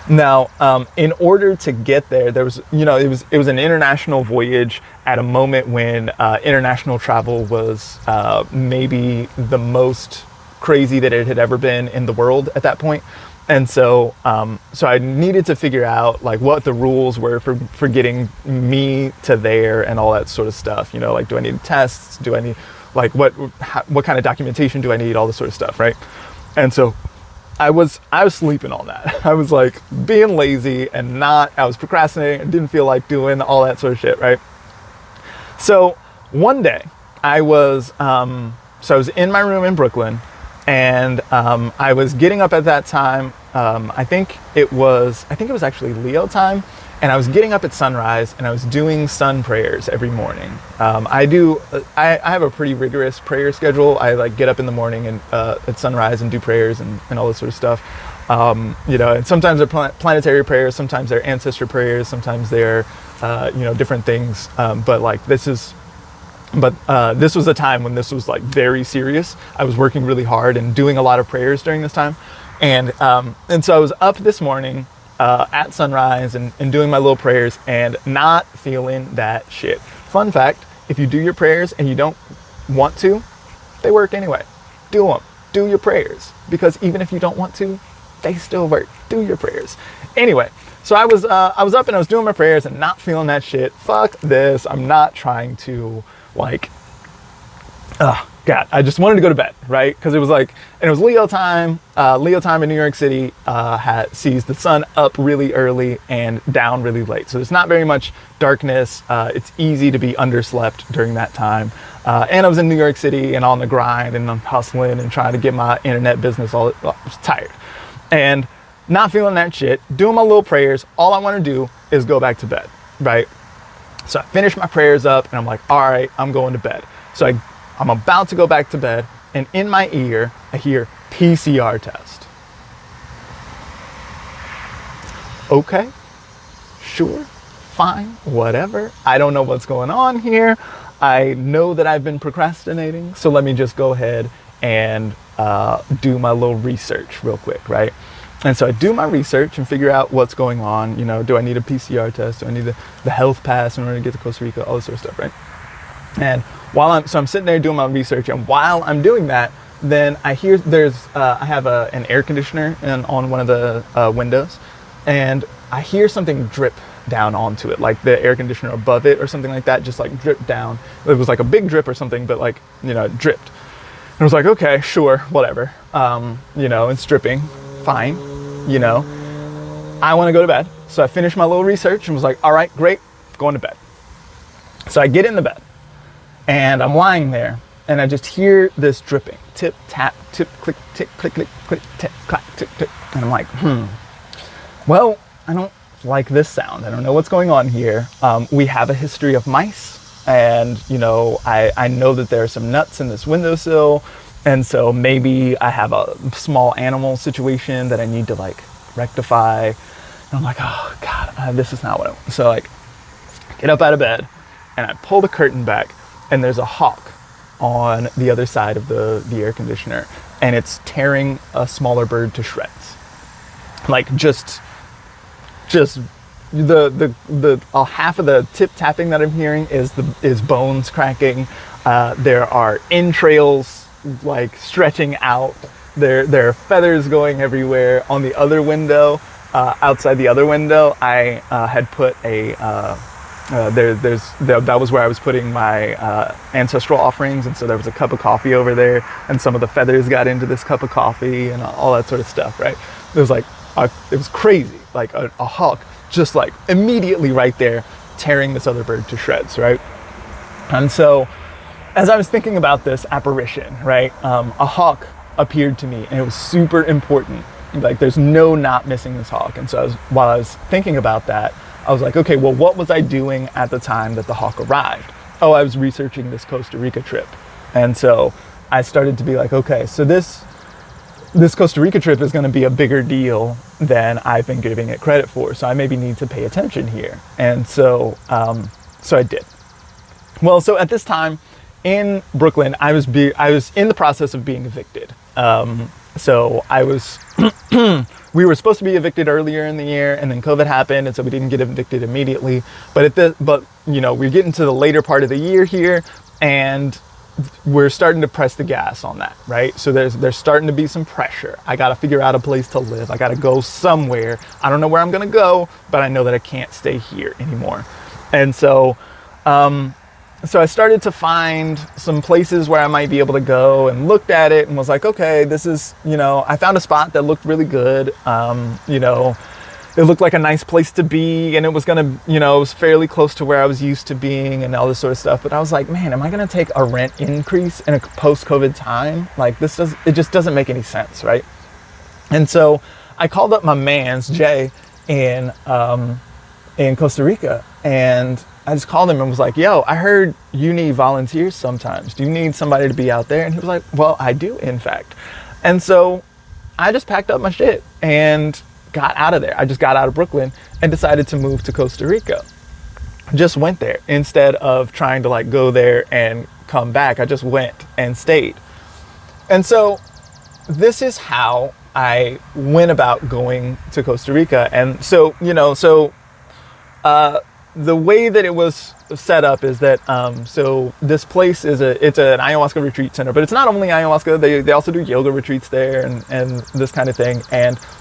Now, in order to get there, there was, you know, it was an international voyage at a moment when international travel was maybe the most crazy that it had ever been in the world at that point. And so I needed to figure out like what the rules were for getting me to there and all that sort of stuff. You know, like, do I need tests? Do I need like what kind of documentation do I need? All this sort of stuff, right? And so I was sleeping on that. I was like being lazy and I was procrastinating and didn't feel like doing all that sort of shit, right? So one day I was in my room in Brooklyn, and I was getting up at that time. I think it was actually Leo time. And I was getting up at sunrise, and I was doing sun prayers every morning. I have a pretty rigorous prayer schedule. I like get up in the morning and at sunrise and do prayers and all this sort of stuff. You know, and sometimes they're planetary prayers, sometimes they're ancestor prayers, sometimes they're different things. But this was a time when this was like very serious. I was working really hard and doing a lot of prayers during this time, and so I was up this morning at sunrise and doing my little prayers and not feeling that shit. Fun fact, if you do your prayers and you don't want to, they work anyway. Do them. Do your prayers. Because even if you don't want to, they still work. Do your prayers. Anyway, so I was up and I was doing my prayers and not feeling that shit. Fuck this. I'm not trying to God, I just wanted to go to bed, right? Because it was like, and it was Leo time. Leo time in New York City sees the sun up really early and down really late. So there's not very much darkness. It's easy to be underslept during that time. And I was in New York City and on the grind, and I'm hustling and trying to get my internet business I was tired and not feeling that shit, doing my little prayers. All I want to do is go back to bed, right? So I finish my prayers up and I'm like, all right, I'm going to bed. So I'm about to go back to bed, and in my ear, I hear PCR test. Okay, sure, fine, whatever. I don't know what's going on here. I know that I've been procrastinating, so let me just go ahead and do my little research real quick, right? And so I do my research and figure out what's going on. You know, do I need a PCR test? Do I need the health pass in order to get to Costa Rica? All this sort of stuff, right? And I'm sitting there doing my research, and while I'm doing that, then I hear I have an air conditioner on one of the windows, and I hear something drip down onto it, like the air conditioner above it or something like that, just like drip down. It was like a big drip or something, but like, you know, it dripped. And I was like, okay, sure, whatever. You know, it's dripping, fine, you know. I want to go to bed. So I finished my little research and was like, all right, great, going to bed. So I get in the bed and I'm lying there and I just hear this dripping, tip, tap, tip, click, tick, click, click, click, tip, clack, tick, tick. And I'm like, well, I don't like this sound. I don't know what's going on here. We have a history of mice. And, you know, I know that there are some nuts in this windowsill. And so maybe I have a small animal situation that I need to like rectify. And I'm like, oh God, this is not what I want. So like, get up out of bed and I pull the curtain back and there's a hawk on the other side of the air conditioner. And it's tearing a smaller bird to shreds. Like just the half of the tip tapping that I'm hearing is bones cracking. There are entrails like stretching out. There are feathers going everywhere. On the other window, outside the other window, I had put that was where I was putting my ancestral offerings, and so there was a cup of coffee over there, and some of the feathers got into this cup of coffee and all that sort of stuff, right? It was like it was crazy, like a hawk just like immediately right there tearing this other bird to shreds, right? And so as I was thinking about this apparition, right, a hawk appeared to me and it was super important. Like there's no not missing this hawk. And so while I was thinking about that, I was like, okay, well, what was I doing at the time that the hawk arrived? Oh, I was researching this Costa Rica trip. And so I started to be like, okay, so this Costa Rica trip is going to be a bigger deal than I've been giving it credit for. So I maybe need to pay attention here. And so I did. Well, so at this time in Brooklyn, I was in the process of being evicted. So I was, we were supposed to be evicted earlier in the year, and then COVID happened, and so we didn't get evicted immediately. But you know, we're getting to the later part of the year here, and we're starting to press the gas on that, right? So there's starting to be some pressure. I got to figure out a place to live. I got to go somewhere. I don't know where I'm going to go, but I know that I can't stay here anymore. And so I started to find some places where I might be able to go, and looked at it and was like, okay, this is, you know, I found a spot that looked really good. You know, it looked like a nice place to be, and it was going to, you know, it was fairly close to where I was used to being and all this sort of stuff. But I was like, man, am I going to take a rent increase in a post-COVID time? Like it just doesn't make any sense, right? And so I called up my mans, Jay, in Costa Rica, and I just called him and was like, yo, I heard you need volunteers sometimes. Do you need somebody to be out there? And he was like, well, I do, in fact. And so I just packed up my shit and got out of there. I just got out of Brooklyn and decided to move to Costa Rica. Just went there instead of trying to like go there and come back. I just went and stayed. And so this is how I went about going to Costa Rica. And so, you know, the way that it was set up is that, so this place it's an ayahuasca retreat center, but it's not only ayahuasca, they also do yoga retreats there and this kind of thing.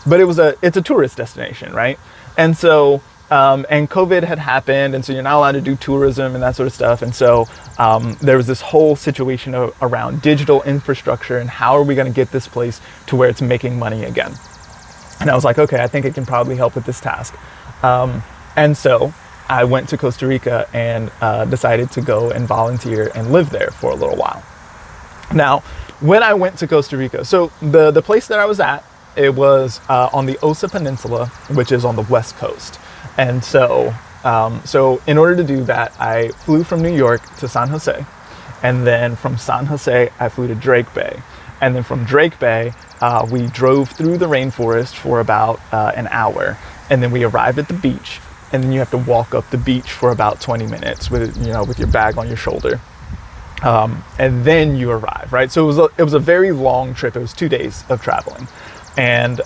But it's a tourist destination, right? And so, and COVID had happened, and so you're not allowed to do tourism and that sort of stuff. And so, there was this whole situation around digital infrastructure and how are we going to get this place to where it's making money again? And I was like, okay, I think it can probably help with this task. And so I went to Costa Rica and decided to go and volunteer and live there for a little while. Now, when I went to Costa Rica, so the place that I was at, it was on the Osa Peninsula, which is on the West Coast. And so in order to do that, I flew from New York to San Jose. And then from San Jose, I flew to Drake Bay. And then from Drake Bay, we drove through the rainforest for about an hour. And then we arrived at the beach. And then you have to walk up the beach for about 20 minutes with your bag on your shoulder. And then you arrive, right? So it was a very long trip. It was 2 days of traveling, and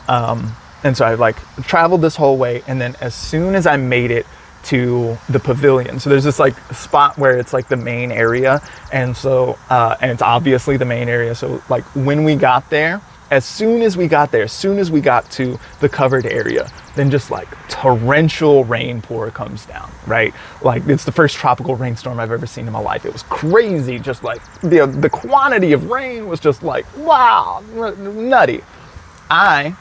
so I like traveled this whole way, and then as soon as I made it to the pavilion, so there's this like spot where it's like the main area, and so and it's obviously the main area. So like when we got there, as soon as we got to the covered area, then just like torrential rain pour comes down, right? Like it's the first tropical rainstorm I've ever seen in my life. It was crazy. Just like the quantity of rain was just like, wow, nutty. I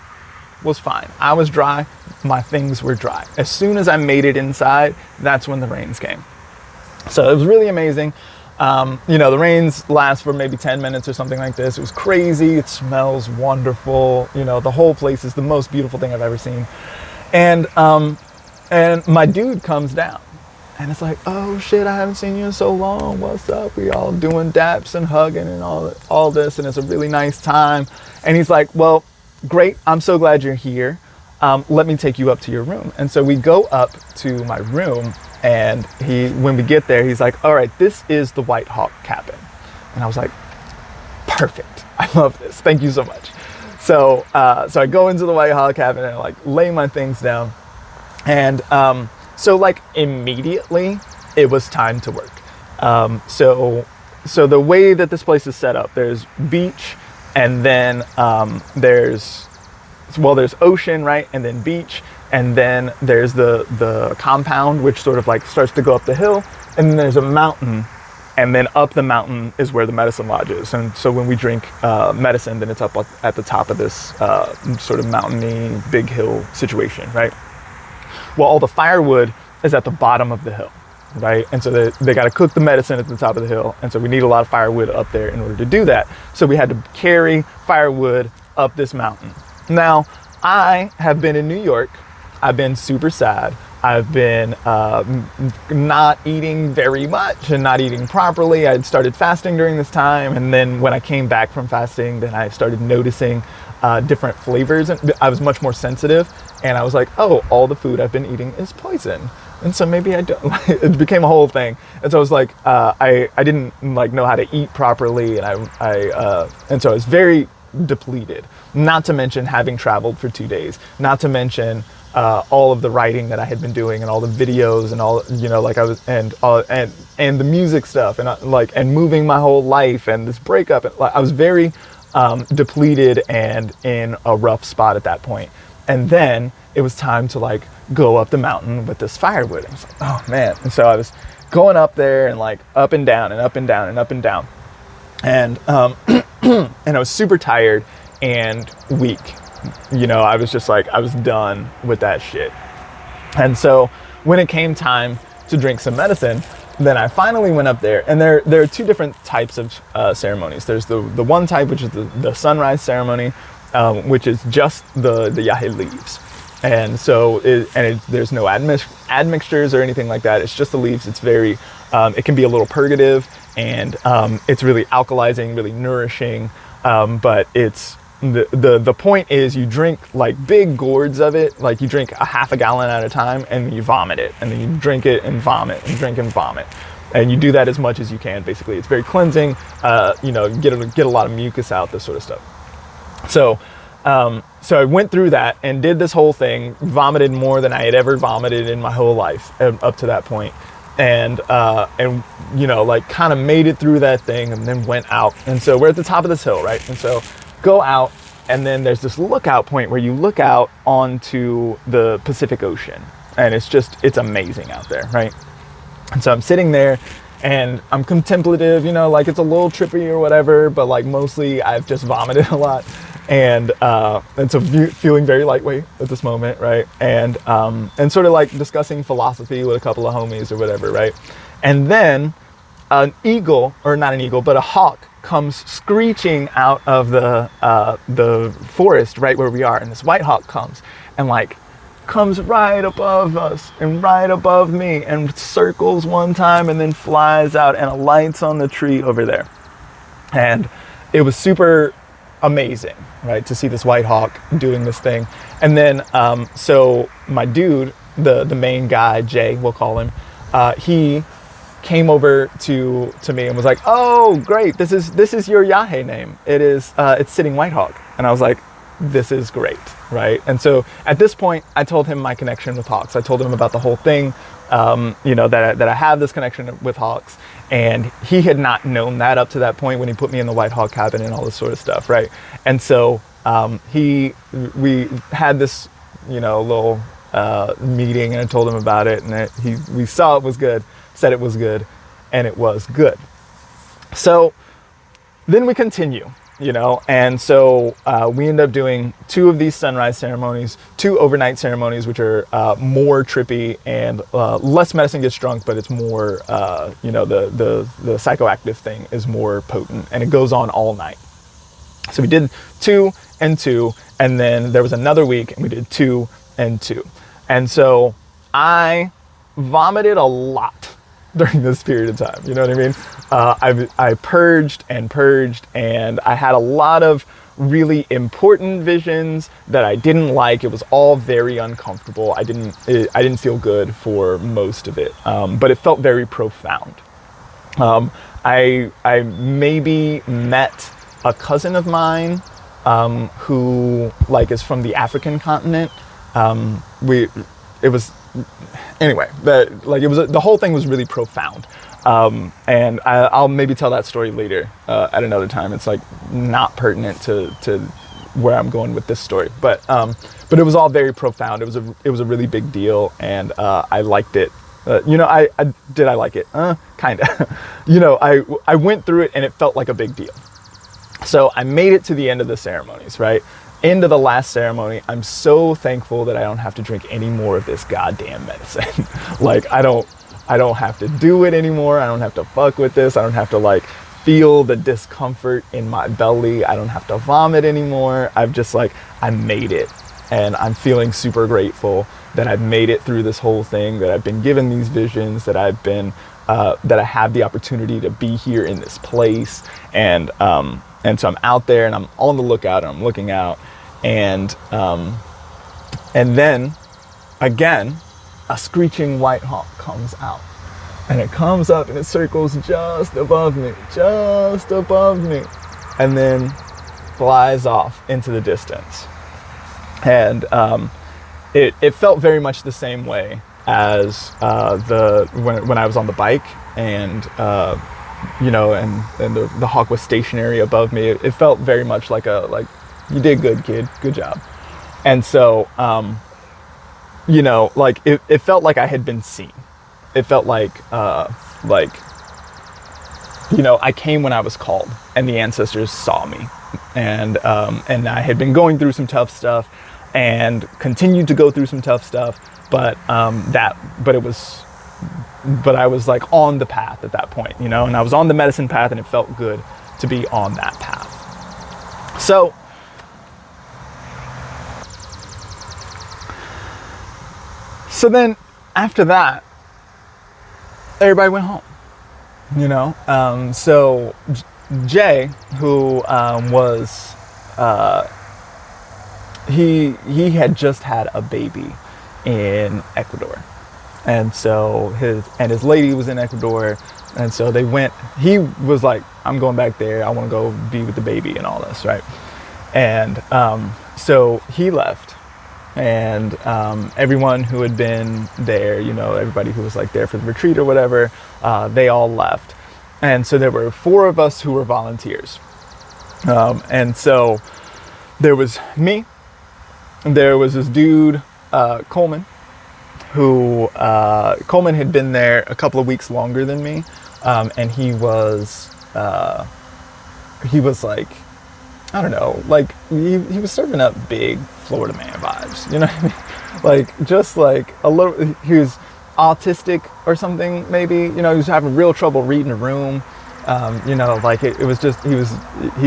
was fine. I was dry. My things were dry. As soon as I made it inside, that's when the rains came. So it was really amazing. The rains last for maybe 10 minutes or something like this. It was crazy. It smells wonderful. The whole place is the most beautiful thing I've ever seen. And my dude comes down, and it's like, oh shit, I haven't seen you in so long. What's up? We all doing daps and hugging and all this, and it's a really nice time. And he's like, well, great. I'm so glad you're here. Let me take you up to your room. And so we go up to my room, and when we get there, he's like, all right, this is the White Hawk cabin. And I was like, perfect. I love this. Thank you so much. So I go into the White Hawk cabin and I like lay my things down. And so like immediately it was time to work. So the way that this place is set up, there's beach, and then there's ocean, right? And then beach. And then there's the compound, which sort of like starts to go up the hill, and then there's a mountain, and then up the mountain is where the medicine lodge is. And so when we drink medicine, then it's up at the top of this sort of mountainy big hill situation, right? Well, all the firewood is at the bottom of the hill, right? And so they got to cook the medicine at the top of the hill, and so we need a lot of firewood up there in order to do that. So we had to carry firewood up this mountain. Now, I have been in New York. I've been super sad. I've been not eating very much and not eating properly. I had started fasting during this time, and then when I came back from fasting, then I started noticing different flavors, and I was much more sensitive, and I was like, oh, all the food I've been eating is poison. And so maybe I don't, it became a whole thing. And so I was like, I didn't like know how to eat properly, and and so I was very depleted, not to mention having traveled for 2 days, not to mention all of the writing that I had been doing and all the videos and all, like I was, and the music stuff, and and moving my whole life, and this breakup, and I was very depleted and in a rough spot at that point. And then it was time to like go up the mountain with this firewood. I was like, oh man. And so I was going up there and like up and down and up and down and up and down. And and I was super tired and weak. I was just like, I was done with that shit. And so when it came time to drink some medicine, then I finally went up there, and there are two different types of ceremonies. There's the one type, which is the sunrise ceremony, which is just the yahe leaves. And so there's no admixtures or anything like that. It's just the leaves. It's very, it can be a little purgative, and it's really alkalizing, really nourishing. But it's, the point is you drink like big gourds of it, like you drink a half a gallon at a time, and you vomit it, and then you drink it and vomit and drink and vomit. And you do that as much as you can, basically. It's very cleansing, get a lot of mucus out, this sort of stuff. So I went through that and did this whole thing, vomited more than I had ever vomited in my whole life up to that point. And like kind of made it through that thing, and then went out. And so we're at the top of this hill, right? And so go out, and then there's this lookout point where you look out onto the Pacific Ocean, and it's amazing out there, right? And so I'm sitting there, and I'm contemplative, like it's a little trippy or whatever, but like mostly I've just vomited a lot, and so feeling very lightweight at this moment, right? And sort of like discussing philosophy with a couple of homies or whatever, right? And then an eagle, or not an eagle, but a hawk comes screeching out of the forest right where we are, and this white hawk comes and like comes right above us and right above me, and circles one time and then flies out and alights on the tree over there. And it was super amazing, right, to see this white hawk doing this thing. And then so my dude, the main guy, Jay, we'll call him, he came over to me and was like, "Oh, great! This is your Yahe name. It's Sitting White Hawk." And I was like, "This is great, right?" And so at this point, I told him my connection with hawks. I told him about the whole thing, that I have this connection with hawks, and he had not known that up to that point when he put me in the White Hawk cabin and all this sort of stuff, right? And so we had this, little meeting, and I told him about it, and we saw it was good, said it was good, and it was good. So then we continue, and so we end up doing 2 of these sunrise ceremonies, 2 overnight ceremonies, which are more trippy and less medicine gets drunk, but it's more, the psychoactive thing is more potent, and it goes on all night. So we did 2 and 2, and then there was another week, and we did 2 and 2. And so I vomited a lot during this period of time. You know what I mean? I purged, and I had a lot of really important visions that I didn't like. It was all very uncomfortable. I didn't feel good for most of it, but it felt very profound. I maybe met a cousin of mine who is from the African continent. The whole thing was really profound. And I'll maybe tell that story later at another time. It's not pertinent to where I'm going with this story, but it was all very profound. It was a really big deal, and I liked it. Did I like it? Kind of. I went through it, and it felt like a big deal. So I made it to the end of the ceremonies, right? Into the last ceremony. I'm so thankful that I don't have to drink any more of this goddamn medicine. I don't have to do it anymore. I don't have to fuck with this. I don't have to feel the discomfort in my belly. I don't have to vomit anymore. I've just I made it, and I'm feeling super grateful that I've made it through this whole thing, that I've been given these visions, that I've been that I have the opportunity to be here in this place, and so I'm out there, and I'm on the lookout, and I'm looking out, and then again, a screeching white hawk comes out, and it comes up and it circles just above me, and then flies off into the distance. And it felt very much the same way as when I was on the bike, and and the hawk was stationary above me. It felt very much like you did good, kid, good job. And so it felt like I had been seen. It felt like I came when I was called, and the ancestors saw me, and I had been going through some tough stuff, and continued to go through some tough stuff, but I was on the path at that point, and I was on the medicine path, and it felt good to be on that path. So then after that, everybody went home, so Jay, who was, he had just had a baby in Ecuador. And so his lady was in Ecuador, and so they went. He was like, "I'm going back there. I want to go be with the baby and all this, right?" And so he left, and everyone who had been there, everybody who was there for the retreat or whatever, they all left. And so there were 4 of us who were volunteers, and so there was me, and there was this dude, Coleman, who Coleman had been there a couple of weeks longer than me, and he was I don't know, he was serving up big Florida man vibes, you know what I mean? Just a little, he was autistic or something, maybe, he was having real trouble reading a room. It was just, he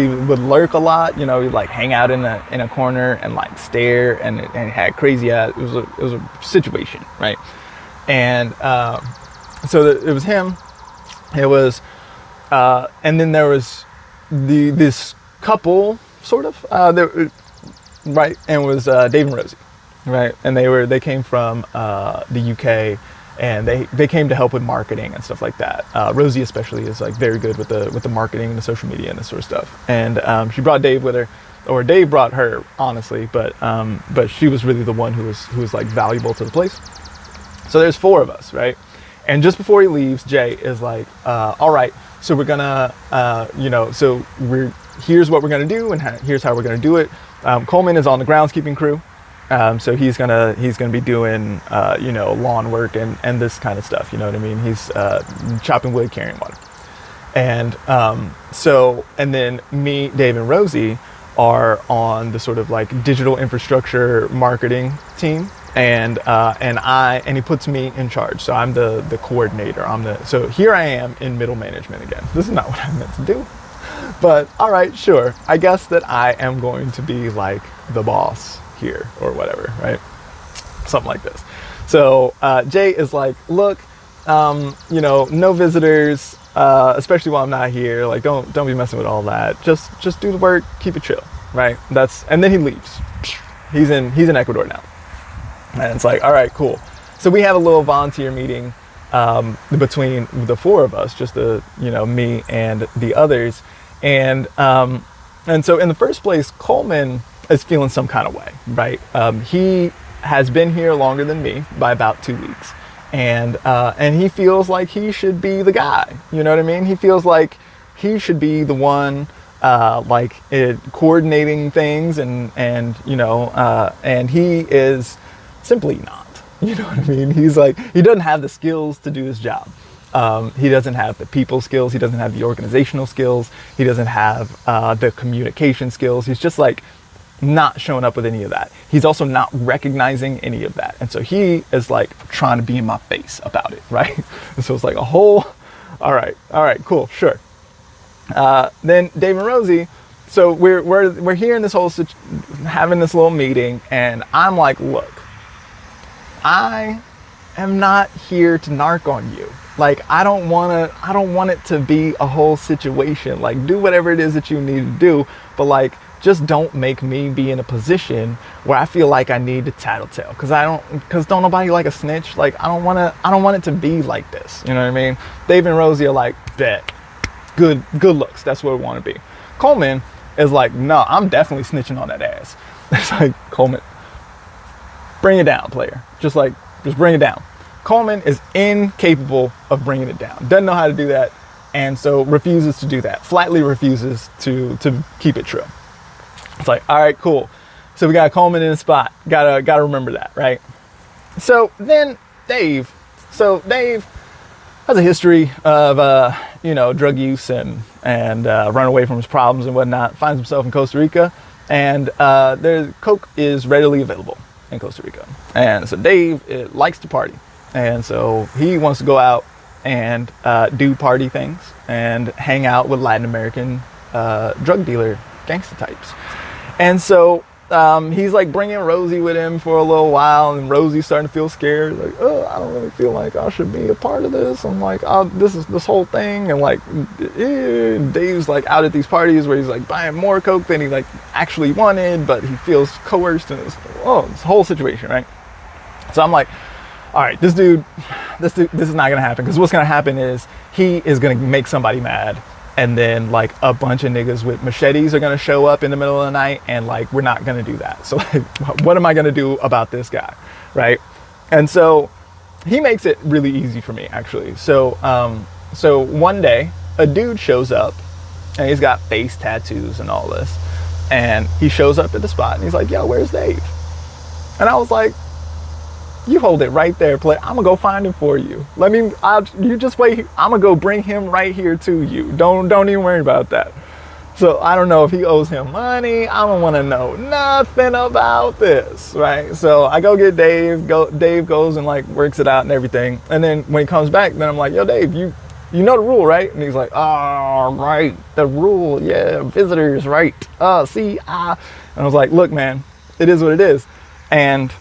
would lurk a lot, he'd hang out in a corner and stare, and it had crazy ass, it was a situation, right? And so it was him, it was, and then there was this couple, sort of, right, and it was Dave and Rosie, right? And they came from the UK, and they came to help with marketing and stuff like that. Rosie especially is like very good with the marketing and the social media and this sort of stuff. And she brought Dave with her, or Dave brought her, honestly, but she was really the one who was like valuable to the place. So there's 4 of us, right? And just before he leaves, Jay is like, all right, so we're gonna, here's what we're gonna do, and here's how we're gonna do it. Coleman is on the groundskeeping crew. So he's gonna be doing, lawn work and this kind of stuff. You know what I mean? He's chopping wood, carrying water. And and then me, Dave, and Rosie are on the sort of like digital infrastructure marketing team. And he puts me in charge. So I'm the coordinator. So here I am in middle management again. This is not what I meant to do, but all right, sure. I guess that I am going to be like the boss here or whatever, right? Something like this. So Jay is like, look, no visitors, especially while I'm not here. Like, don't be messing with all that. Just do the work, keep it chill, right? And then he leaves. He's in Ecuador now. And it's like, all right, cool. So we have a little volunteer meeting between the 4 of us, just me and the others. And so in the first place, Coleman is feeling some kind of way, right? He has been here longer than me by about 2 weeks. And he feels like he should be the guy. You know what I mean? He feels like he should be the one coordinating things and he is simply not. You know what I mean? He's like, he doesn't have the skills to do his job. He doesn't have the people skills. He doesn't have the organizational skills. He doesn't have the communication skills. He's just like not showing up with any of that. He's also not recognizing any of that. And so he is like trying to be in my face about it, right? And so it's like a whole, all right, cool, sure. Then Dave and Rosie, so we're here in this whole having this little meeting, and I'm like, look, I am not here to narc on you. Like, I don't want it to be a whole situation. Like, do whatever it is that you need to do, but like, just don't make me be in a position where I feel like I need to tattletale. Cause don't nobody like a snitch. Like, I don't want it to be like this. You know what I mean? Dave and Rosie are like, bet, good looks. That's what we want to be. Coleman is like, no, I'm definitely snitching on that ass. It's like, Coleman, bring it down, player. Just bring it down. Coleman is incapable of bringing it down. Doesn't know how to do that, and so refuses to do that. Flatly refuses to keep it true. It's like, all right, cool. So we got Coleman in the spot. Gotta remember that, right? So then Dave has a history of drug use and run away from his problems and whatnot. Finds himself in Costa Rica, and coke is readily available in Costa Rica. And so Dave likes to party, and so he wants to go out and do party things and hang out with Latin American drug dealer gangster types. And so he's like bringing Rosie with him for a little while, and Rosie's starting to feel scared. Like, oh, I don't really feel like I should be a part of this. I'm like, oh, this whole thing. And like, Dave's like out at these parties where he's like buying more coke than he like actually wanted, but he feels coerced in this whole situation, right? So I'm like, all right, this is not gonna happen, because what's gonna happen is he is gonna make somebody mad. And then like a bunch of niggas with machetes are gonna show up in the middle of the night, and like, we're not gonna do that. So like, what am I gonna do about this guy, right? And so he makes it really easy for me, actually. So one day a dude shows up, and he's got face tattoos and all this, and he shows up at the spot, and he's like, yo, where's Dave? And I was like, you hold it right there, play. I'm gonna go find him for you. You just wait. I'm gonna go bring him right here to you. Don't even worry about that. So I don't know if he owes him money. I don't want to know nothing about this, right? So I go get Dave. Dave goes and like works it out and everything. And then when he comes back, then I'm like, yo, Dave, you know the rule, right? And he's like, oh, right, the rule, yeah, visitors, right? And I was like, look, man, it is what it is. And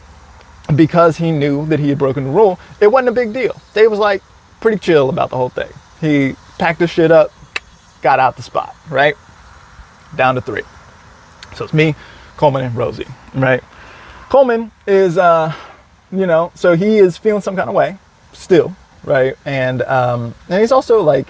because he knew that he had broken the rule, it wasn't a big deal. Dave was like pretty chill about the whole thing. He packed his shit up, got out the spot, right? Down to 3. So it's me, Coleman, and Rosie, right? Coleman is, so he is feeling some kind of way. still, right? And he's also like,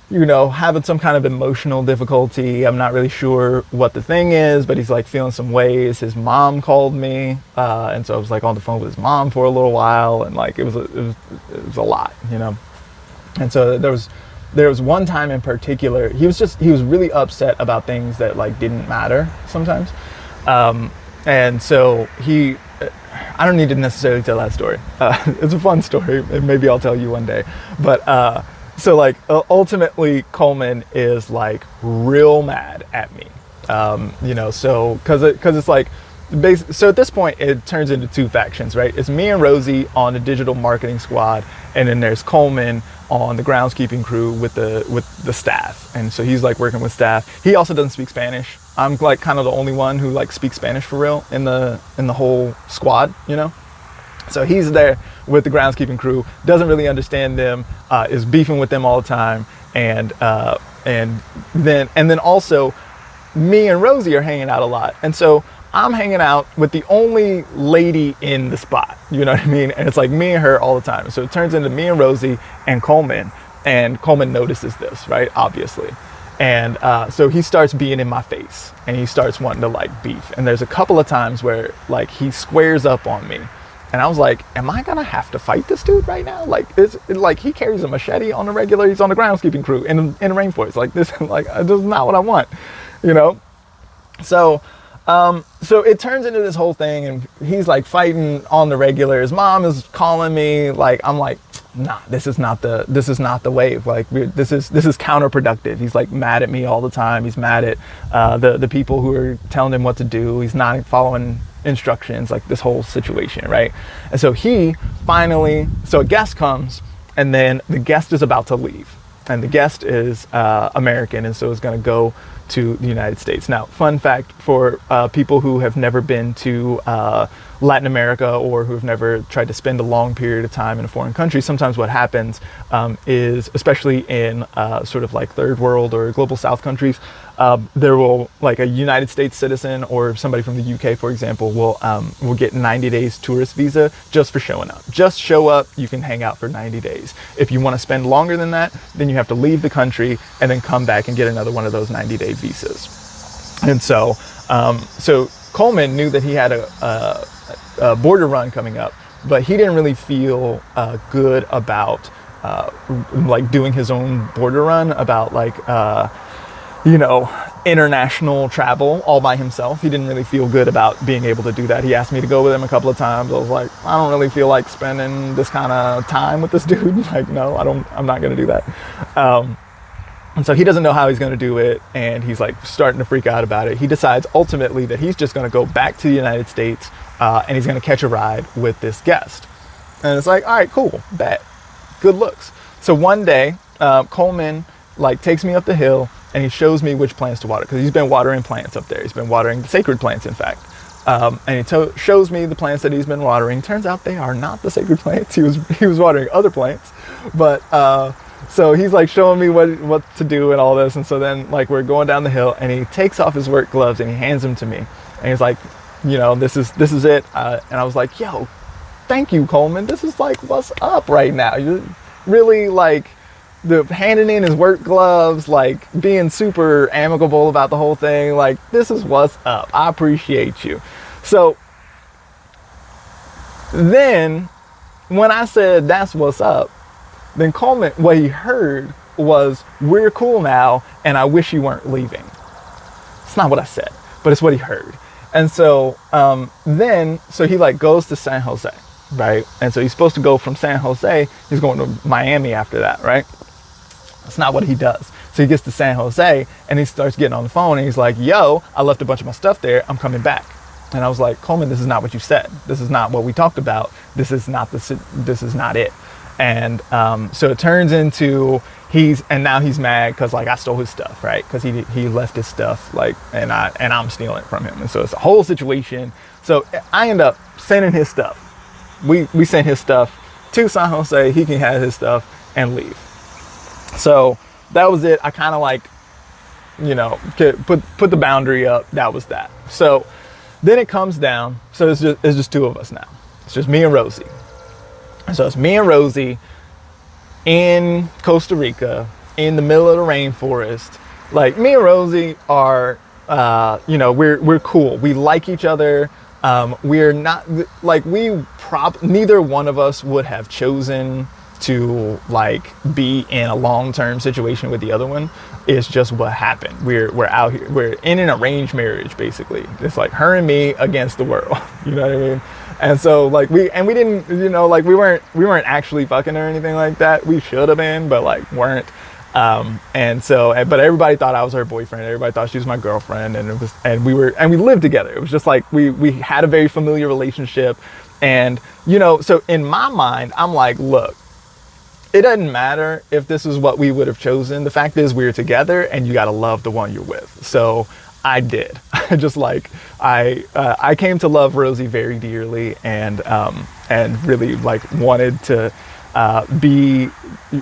having some kind of emotional difficulty. I'm not really sure what the thing is, but he's like feeling some ways. His mom called me, and so I was like on the phone with his mom for a little while, and like it was a lot, And so there was one time in particular, he was really upset about things that like didn't matter sometimes, and so I don't need to necessarily tell that story. It's a fun story, and maybe I'll tell you one day, but. So like ultimately Coleman is like real mad at me, so cause it's like, so at this point it turns into two factions, right? It's me and Rosie on the digital marketing squad, and then there's Coleman on the groundskeeping crew with the staff. And so he's like working with staff. He also doesn't speak Spanish. I'm like kind of the only one who like speaks Spanish for real in the whole squad, So he's there with the groundskeeping crew, doesn't really understand them, is beefing with them all the time, and then also me and Rosie are hanging out a lot, and so I'm hanging out with the only lady in the spot, you know what I mean? And it's like me and her all the time. So it turns into me and Rosie and Coleman notices this, right? Obviously. And so he starts being in my face, and he starts wanting to like beef. And there's a couple of times where like he squares up on me. And I was like, am I gonna have to fight this dude right now? Like, like he carries a machete on the regular. He's on the groundskeeping crew in the rainforest. Like this, like this is not what I want, So, so it turns into this whole thing, and he's like fighting on the regular. His mom is calling me. Like I'm like, nah, this is not the wave. Like this is counterproductive. He's like mad at me all the time. He's mad at the people who are telling him what to do. He's not following instructions, like this whole situation, right? And so so a guest comes, and then the guest is about to leave, and the guest is American, and so is going to go to the United States. Now, fun fact for people who have never been to Latin America, or who have never tried to spend a long period of time in a foreign country, sometimes what happens is, especially in sort of like third world or global south countries, there will, like a United States citizen or somebody from the UK, for example, will get 90 days tourist visa just for showing up. Just show up, you can hang out for 90 days. If you want to spend longer than that, then you have to leave the country and then come back and get another one of those 90-day visas. And so, so Coleman knew that he had a border run coming up, but he didn't really feel good about like doing his own border run, about like international travel all by himself. He didn't really feel good about being able to do that. He asked me to go with him a couple of times. I was like, I don't really feel like spending this kind of time with this dude. Like, no, I'm not going to do that. And so he doesn't know how he's going to do it, and he's like starting to freak out about it. He decides ultimately that he's just going to go back to the United States, and he's going to catch a ride with this guest. And it's like, all right, cool, bet, good looks. So one day, Coleman like takes me up the hill, and he shows me which plants to water, because he's been watering plants up there. He's been watering the sacred plants, in fact. And he shows me the plants that he's been watering. Turns out they are not the sacred plants. He was watering other plants, but so he's like showing me what to do and all this. And so then like we're going down the hill, and he takes off his work gloves and he hands them to me, and he's like, this is it. And I was like, yo, thank you, Coleman. This is like what's up right now. You're really like handing in his work gloves, like being super amicable about the whole thing. Like, this is what's up. I appreciate you. So then when I said that's what's up, then Coleman, what he heard was, we're cool now, and I wish you weren't leaving. It's not what I said, but it's what he heard. And so so he like goes to San Jose, right? And so he's supposed to go from San Jose, he's going to Miami after that, right? That's not what he does. So he gets to San Jose, and he starts getting on the phone, and he's like, yo, I left a bunch of my stuff there, I'm coming back. And I was like, Coleman, this is not what you said. This is not what we talked about. This is not it. And so it turns into now he's mad because like I stole his stuff, right? Because he left his stuff, like, and I'm stealing it from him. And so it's a whole situation. So I end up sending his stuff. We sent his stuff to San Jose. He can have his stuff and leave. So that was it. I kind of like, put the boundary up. That was that. So then it comes down. So it's just two of us now. It's just me and Rosie. So it's me and Rosie in Costa Rica, in the middle of the rainforest. Like, me and Rosie are, we're cool. We like each other. We're not like, neither one of us would have chosen to like be in a long-term situation with the other one. It's just what happened. We're out here. We're in an arranged marriage, basically. It's like her and me against the world. You know what I mean? And so like we didn't, we weren't actually fucking or anything like that. We should have been, but like weren't. But everybody thought I was her boyfriend. Everybody thought she was my girlfriend, and we lived together. It was just like we had a very familiar relationship. And so in my mind, I'm like, look, it doesn't matter if this is what we would have chosen. The fact is we're together, and you got to love the one you're with. So I did. I came to love Rosie very dearly, and really like wanted to be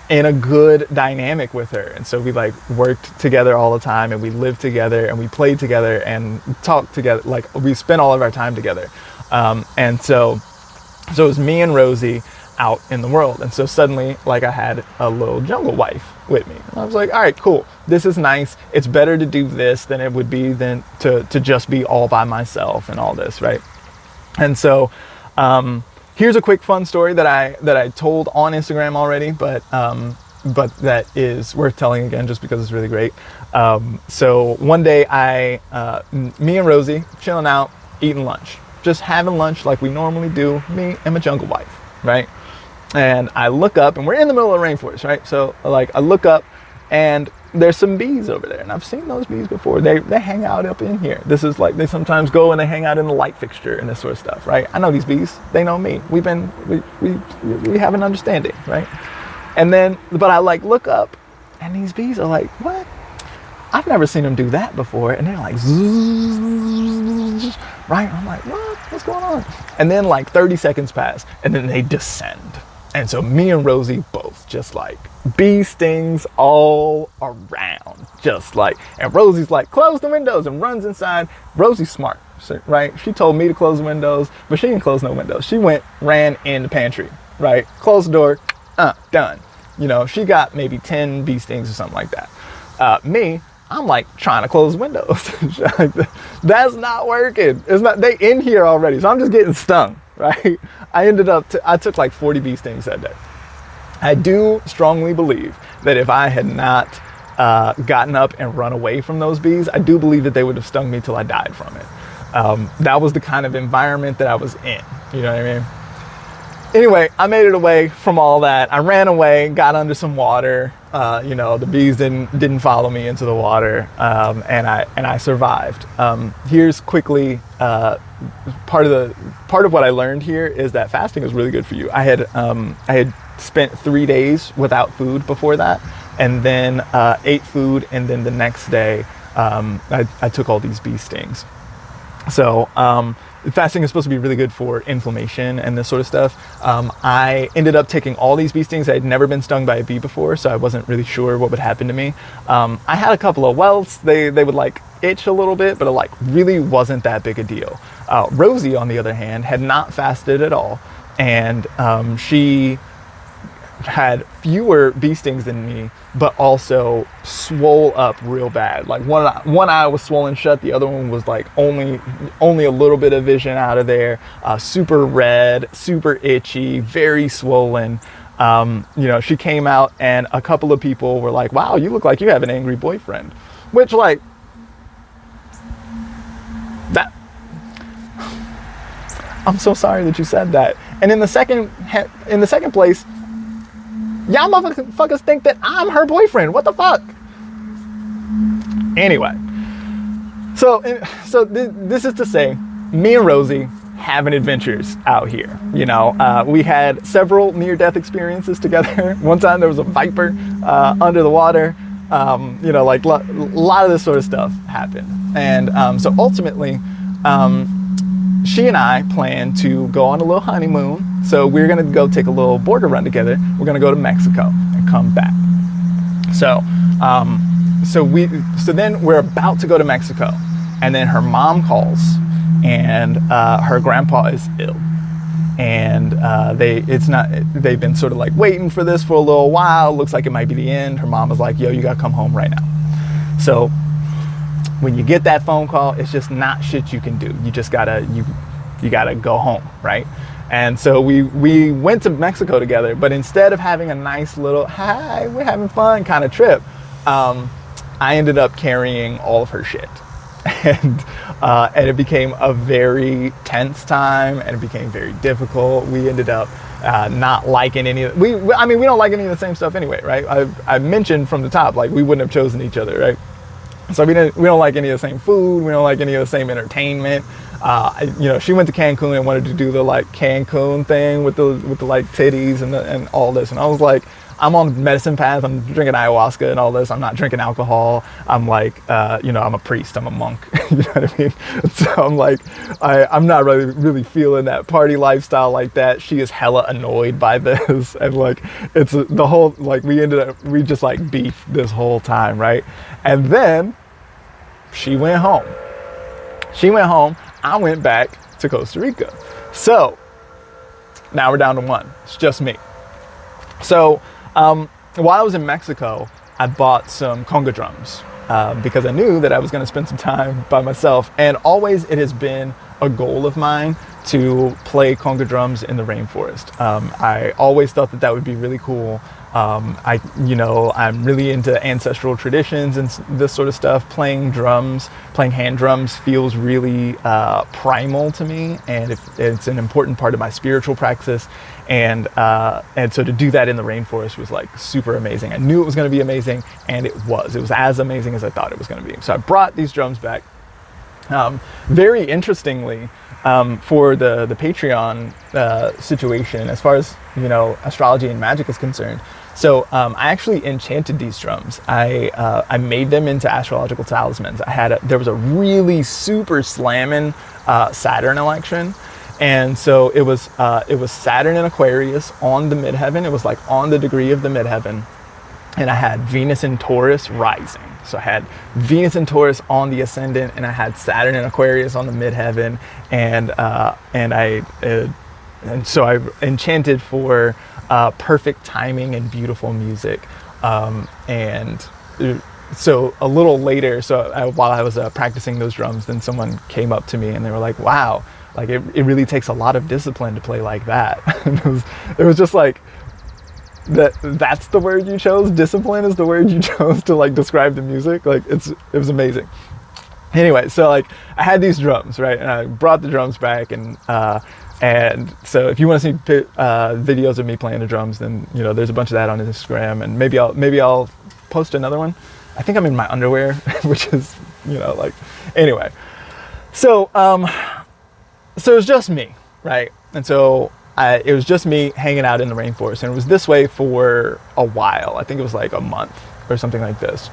in a good dynamic with her. And so we like worked together all the time, and we lived together, and we played together and talked together. Like, we spent all of our time together. And so it was me and Rosie out in the world. And so suddenly, like, I had a little jungle wife with me. And I was like, all right, cool. This is nice. It's better to do this than it would be than to just be all by myself and all this, right? And so here's a quick fun story that I told on Instagram already, but that is worth telling again just because it's really great. So one day me and Rosie chilling out, eating lunch, just having lunch like we normally do, me and my jungle wife, right? And I look up, and we're in the middle of the rainforest, right? So like I look up, and there's some bees over there, and I've seen those bees before. They hang out up in here. This is like, they sometimes go and they hang out in the light fixture and this sort of stuff, right? I know these bees. They know me. We have an understanding, right? And then, but I like look up, and these bees are like, what? I've never seen them do that before. And they're like, zzz, right? I'm like, what? What's going on? And then like 30 seconds pass, and then they descend. And so me and Rosie both just like bee stings all around, just like, and Rosie's like, close the windows, and runs inside. Rosie's smart, right? She told me to close the windows, but she didn't close no windows. She ran in the pantry, right? Closed the door, done. She got maybe 10 bee stings or something like that. Me, I'm like trying to close windows. That's not working. It's not, they in here already. So I'm just getting stung, right? I took like 40 bee stings that day. I do strongly believe that if I had not gotten up and run away from those bees, I do believe that they would have stung me till I died from it. That was the kind of environment that I was in. You know what I mean? Anyway, I made it away from all that. I ran away, got under some water. The bees didn't follow me into the water, and I survived. Here's quickly part of what I learned here is that fasting is really good for you. I had spent 3 days without food before that, and then ate food, and then the next day I took all these bee stings. So fasting is supposed to be really good for inflammation and this sort of stuff. I ended up taking all these bee stings. I had never been stung by a bee before, so I wasn't really sure what would happen to me. I had a couple of welts. They would like itch a little bit, but it like really wasn't that big a deal. Rosie, on the other hand, had not fasted at all, and she had fewer bee stings than me, but also swole up real bad. Like one eye was swollen shut, the other one was like only a little bit of vision out of there, super red, super itchy, very swollen. She came out, and a couple of people were like, wow, you look like you have an angry boyfriend, which like, that, I'm so sorry that you said that. And in the second place, y'all motherfuckers think that I'm her boyfriend. What the fuck? Anyway, so this is to say, me and Rosie having adventures out here. We had several near-death experiences together. One time there was a viper under the water. Like a lot of this sort of stuff happened. And so ultimately, she and I plan to go on a little honeymoon. So we're going to go take a little border run together. We're going to go to Mexico and come back. So then we're about to go to Mexico, and then her mom calls, and her grandpa is ill. and they've been sort of like waiting for this for a little while. Looks like it might be the end. Her mom was like, yo, you gotta come home right now. So when you get that phone call, it's just not shit you can do. You just gotta you gotta go home, right? And so we went to Mexico together, but instead of having a nice little hi, we're having fun kind of trip, I ended up carrying all of her shit. And it became a very tense time, and it became very difficult. We ended up not liking any of we don't like any of the same stuff anyway, right? I mentioned from the top, like, we wouldn't have chosen each other, right? So we don't like any of the same food. We don't like any of the same entertainment. She went to Cancun and wanted to do the like Cancun thing with the like titties and all this. And I was like, I'm on medicine path. I'm drinking ayahuasca and all this. I'm not drinking alcohol. I'm like, I'm a priest. I'm a monk. You know what I mean? So I'm like, I'm not really feeling that party lifestyle like that. She is hella annoyed by this. And like, it's the whole, like, we just like beefed this whole time, right? And then she went home. I went back to Costa Rica. So now we're down to one. It's just me. So while I was in Mexico, I bought some conga drums because I knew that I was going to spend some time by myself. And always it has been a goal of mine to play conga drums in the rainforest. I always thought that would be really cool. I'm really into ancestral traditions and this sort of stuff. Playing hand drums feels really primal to me, and it's an important part of my spiritual practice. And so to do that in the rainforest was like super amazing. I knew it was going to be amazing, and it was as amazing as I thought it was going to be. So I brought these drums back. Very interestingly, for the Patreon situation, as far as astrology and magic is concerned. So I actually enchanted these drums. I made them into astrological talismans. There was a really super slamming Saturn election, and so it was Saturn in Aquarius on the midheaven. It was like on the degree of the midheaven, and I had Venus in Taurus rising. So I had Venus in Taurus on the ascendant, and I had Saturn in Aquarius on the midheaven, and so I enchanted for perfect timing and beautiful music. So a little later, while I was practicing those drums, then someone came up to me and they were like, "Wow, like it really takes a lot of discipline to play like that." And it was just like, that's the word you chose? Discipline is the word you chose to like describe the music? Like it was amazing. Anyway, so like I had these drums, right? And I brought the drums back, and so if you want to see videos of me playing the drums, then there's a bunch of that on Instagram, and maybe I'll post another one. I think I'm in my underwear, which is anyway. So it was just me, right? And so it was just me hanging out in the rainforest, and it was this way for a while. I think it was like a month or something like this.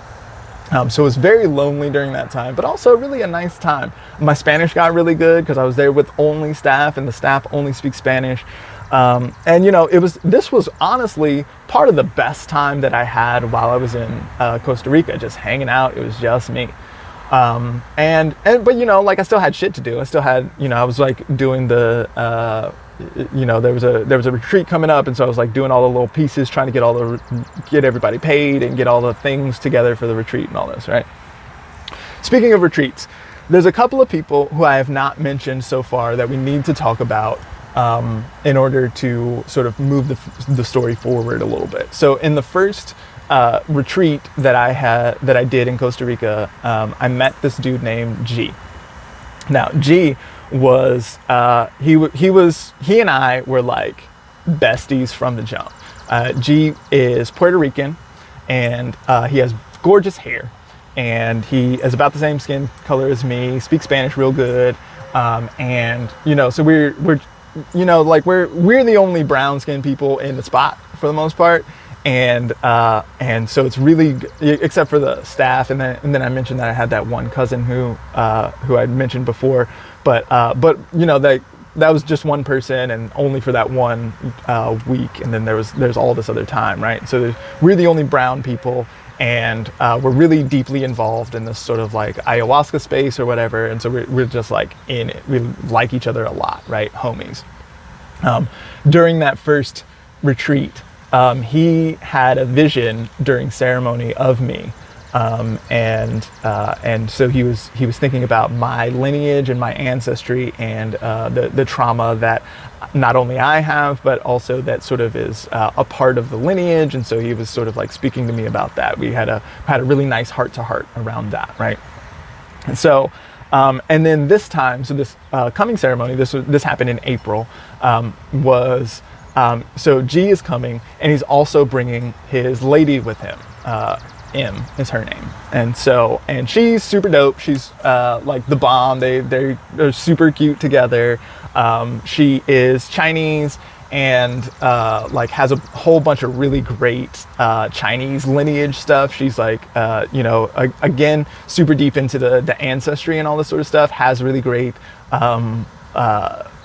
So it was very lonely during that time, but also really a nice time. My Spanish got really good because I was there with only staff, and the staff only speaks Spanish. This was honestly part of the best time that I had while I was in Costa Rica, just hanging out. It was just me. But I still had shit to do. I still had, I was like doing the, there was a retreat coming up, and so I was like doing all the little pieces, trying to get everybody paid and get all the things together for the retreat and all this, right? Speaking of retreats, there's a couple of people who I have not mentioned so far that we need to talk about in order to sort of move the story forward a little bit. So in the first retreat that I did in Costa Rica, I met this dude named G. Now G was he and I were like besties from the jump. G is Puerto Rican, and he has gorgeous hair, and he is about the same skin color as me, speaks Spanish real good, so we're the only brown skinned people in the spot for the most part. And so it's really, except for the staff, and then I mentioned that I had that one cousin who I'd mentioned before, but that was just one person, and only for that 1 week, and then there's all this other time, right? So we're the only brown people, and we're really deeply involved in this sort of like ayahuasca space or whatever, and so we're just like in it. We like each other a lot, right? Homies. During that first retreat, he had a vision during ceremony of me. And so he was thinking about my lineage and my ancestry and the trauma that not only I have, but also that sort of is a part of the lineage. And so he was sort of like speaking to me about that. We had a really nice heart to heart around that, right? And so, and then this time, so this coming ceremony, this happened in April, so G is coming, and he's also bringing his lady with him. M is her name, and she's super dope. She's like the bomb. They're super cute together. She is Chinese and like has a whole bunch of really great Chinese lineage stuff. She's like again super deep into the ancestry and all this sort of stuff. Has really great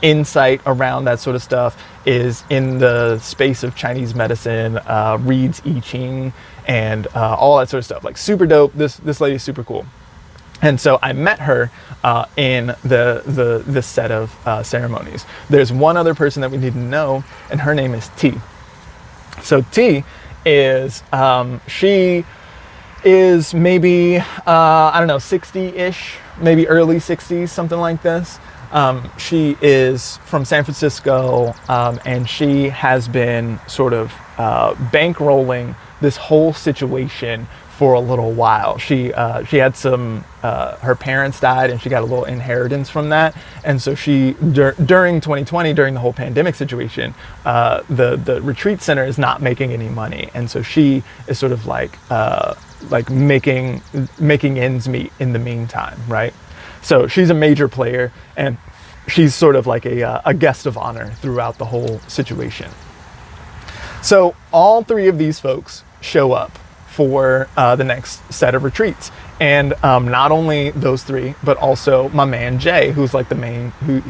insight around that sort of stuff. Is in the space of Chinese medicine. Reads I Ching and all that sort of stuff. Like super dope. This lady's super cool. And so I met her in this set of ceremonies. There's one other person that we need to know, and her name is T. So T is she is maybe 60-ish, maybe early 60s, something like this. She is from San Francisco, and she has been sort of bankrolling this whole situation for a little while. She had some, her parents died, and she got a little inheritance from that. And so she, during 2020, during the whole pandemic situation, the retreat center is not making any money. And so she is sort of like making ends meet in the meantime, right? So she's a major player, and she's sort of like a guest of honor throughout the whole situation. So all three of these folks show up for the next set of retreats, and not only those three, but also my man Jay, who's like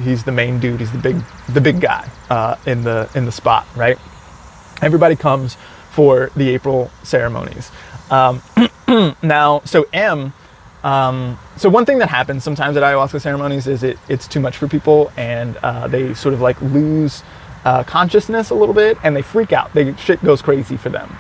he's the main dude. He's the big guy in the spot, right? Everybody comes for the April ceremonies. Now, so M. So one thing that happens sometimes at ayahuasca ceremonies is it's too much for people, and they sort of like lose consciousness a little bit, and they freak out. Shit goes crazy for them.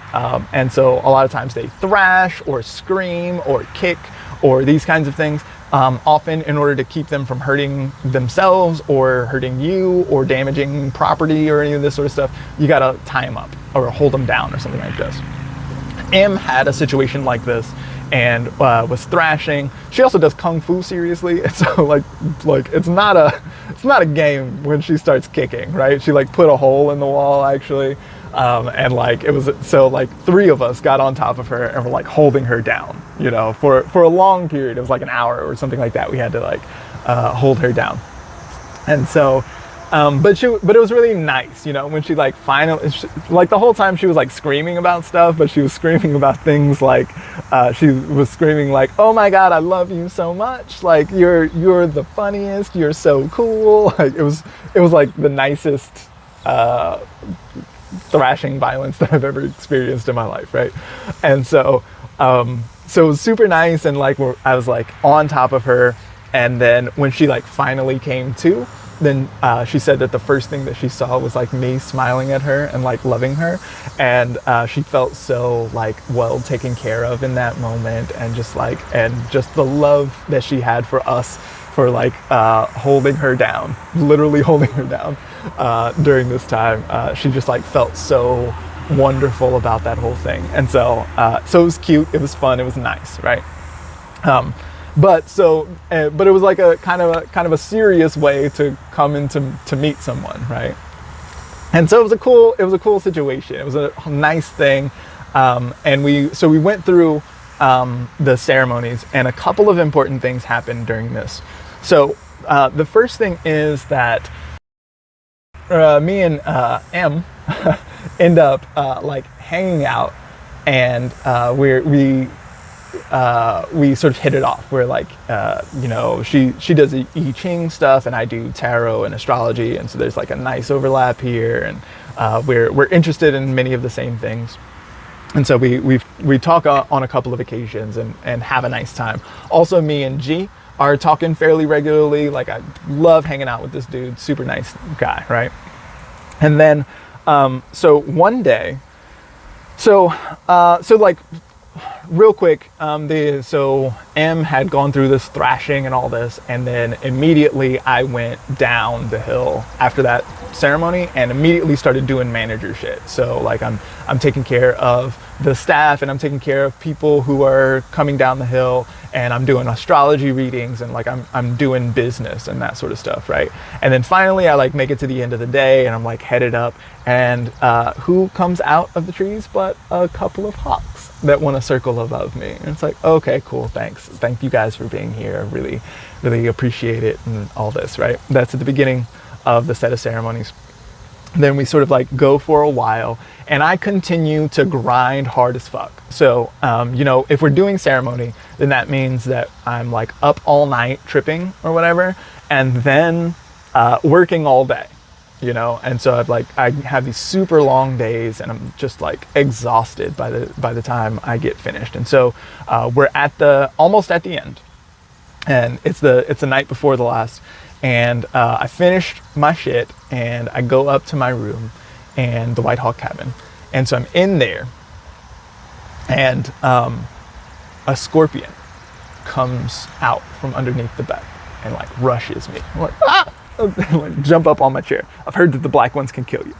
And so a lot of times they thrash or scream or kick or these kinds of things, often in order to keep them from hurting themselves or hurting you or damaging property or any of this sort of stuff. You gotta tie them up or hold them down or something like this. M had a situation like this and was thrashing. She also does kung fu seriously, and so like it's not a game when she starts kicking, right? She like put a hole in the wall actually, and like it was so like three of us got on top of her and were like holding her down, for a long period. It was like an hour or something like that. We had to like hold her down, and so. But it was really nice, when she like finally, like the whole time she was like screaming about stuff, but she was screaming about things like, she was screaming like, oh my God, I love you so much. Like you're the funniest. You're so cool. Like it was like the nicest, thrashing violence that I've ever experienced in my life. Right. And so it was super nice. And like, I was like on top of her. And then when she like finally came to, then she said that the first thing that she saw was like me smiling at her and like loving her, and she felt so like well taken care of in that moment, and just the love that she had for us for like holding her down, literally holding her down during this time. She just like felt so wonderful about that whole thing, and so it was cute, it was fun, it was nice, right? But it was like a kind of a serious way to come in to meet someone, right? And so it was a cool situation. It was a nice thing, and we went through the ceremonies, and a couple of important things happened during this. So the first thing is that me and M end up like hanging out, and we sort of hit it off. We're like, she does I Ching stuff, and I do tarot and astrology, and so there's like a nice overlap here, and we're interested in many of the same things, and so we talk on a couple of occasions and have a nice time. Also, me and G are talking fairly regularly. Like I love hanging out with this dude, super nice guy, right? And then, so one day, so like real quick, so M had gone through this thrashing and all this, and then immediately I went down the hill after that ceremony and immediately started doing manager shit. So like I'm taking care of the staff, and I'm taking care of people who are coming down the hill, and I'm doing astrology readings, and like I'm doing business and that sort of stuff, right? And then finally I like make it to the end of the day, and I'm like headed up, and who comes out of the trees but a couple of hawks that want to circle above me. And it's like, okay, cool, thanks. Thank you guys for being here. Really, really appreciate it and all this, right? That's at the beginning of the set of ceremonies. Then we sort of like go for a while, and I continue to grind hard as fuck. So, if we're doing ceremony, then that means that I'm like up all night tripping or whatever, and then working all day, And so I have these super long days, and I'm just like exhausted by the time I get finished. And so we're almost at the end, and it's the night before the last. And I finished my shit, and I go up to my room and the White Hawk cabin. And so I'm in there, and a scorpion comes out from underneath the bed and like rushes me. I'm like, ah! Like, jump up on my chair. I've heard that the black ones can kill you.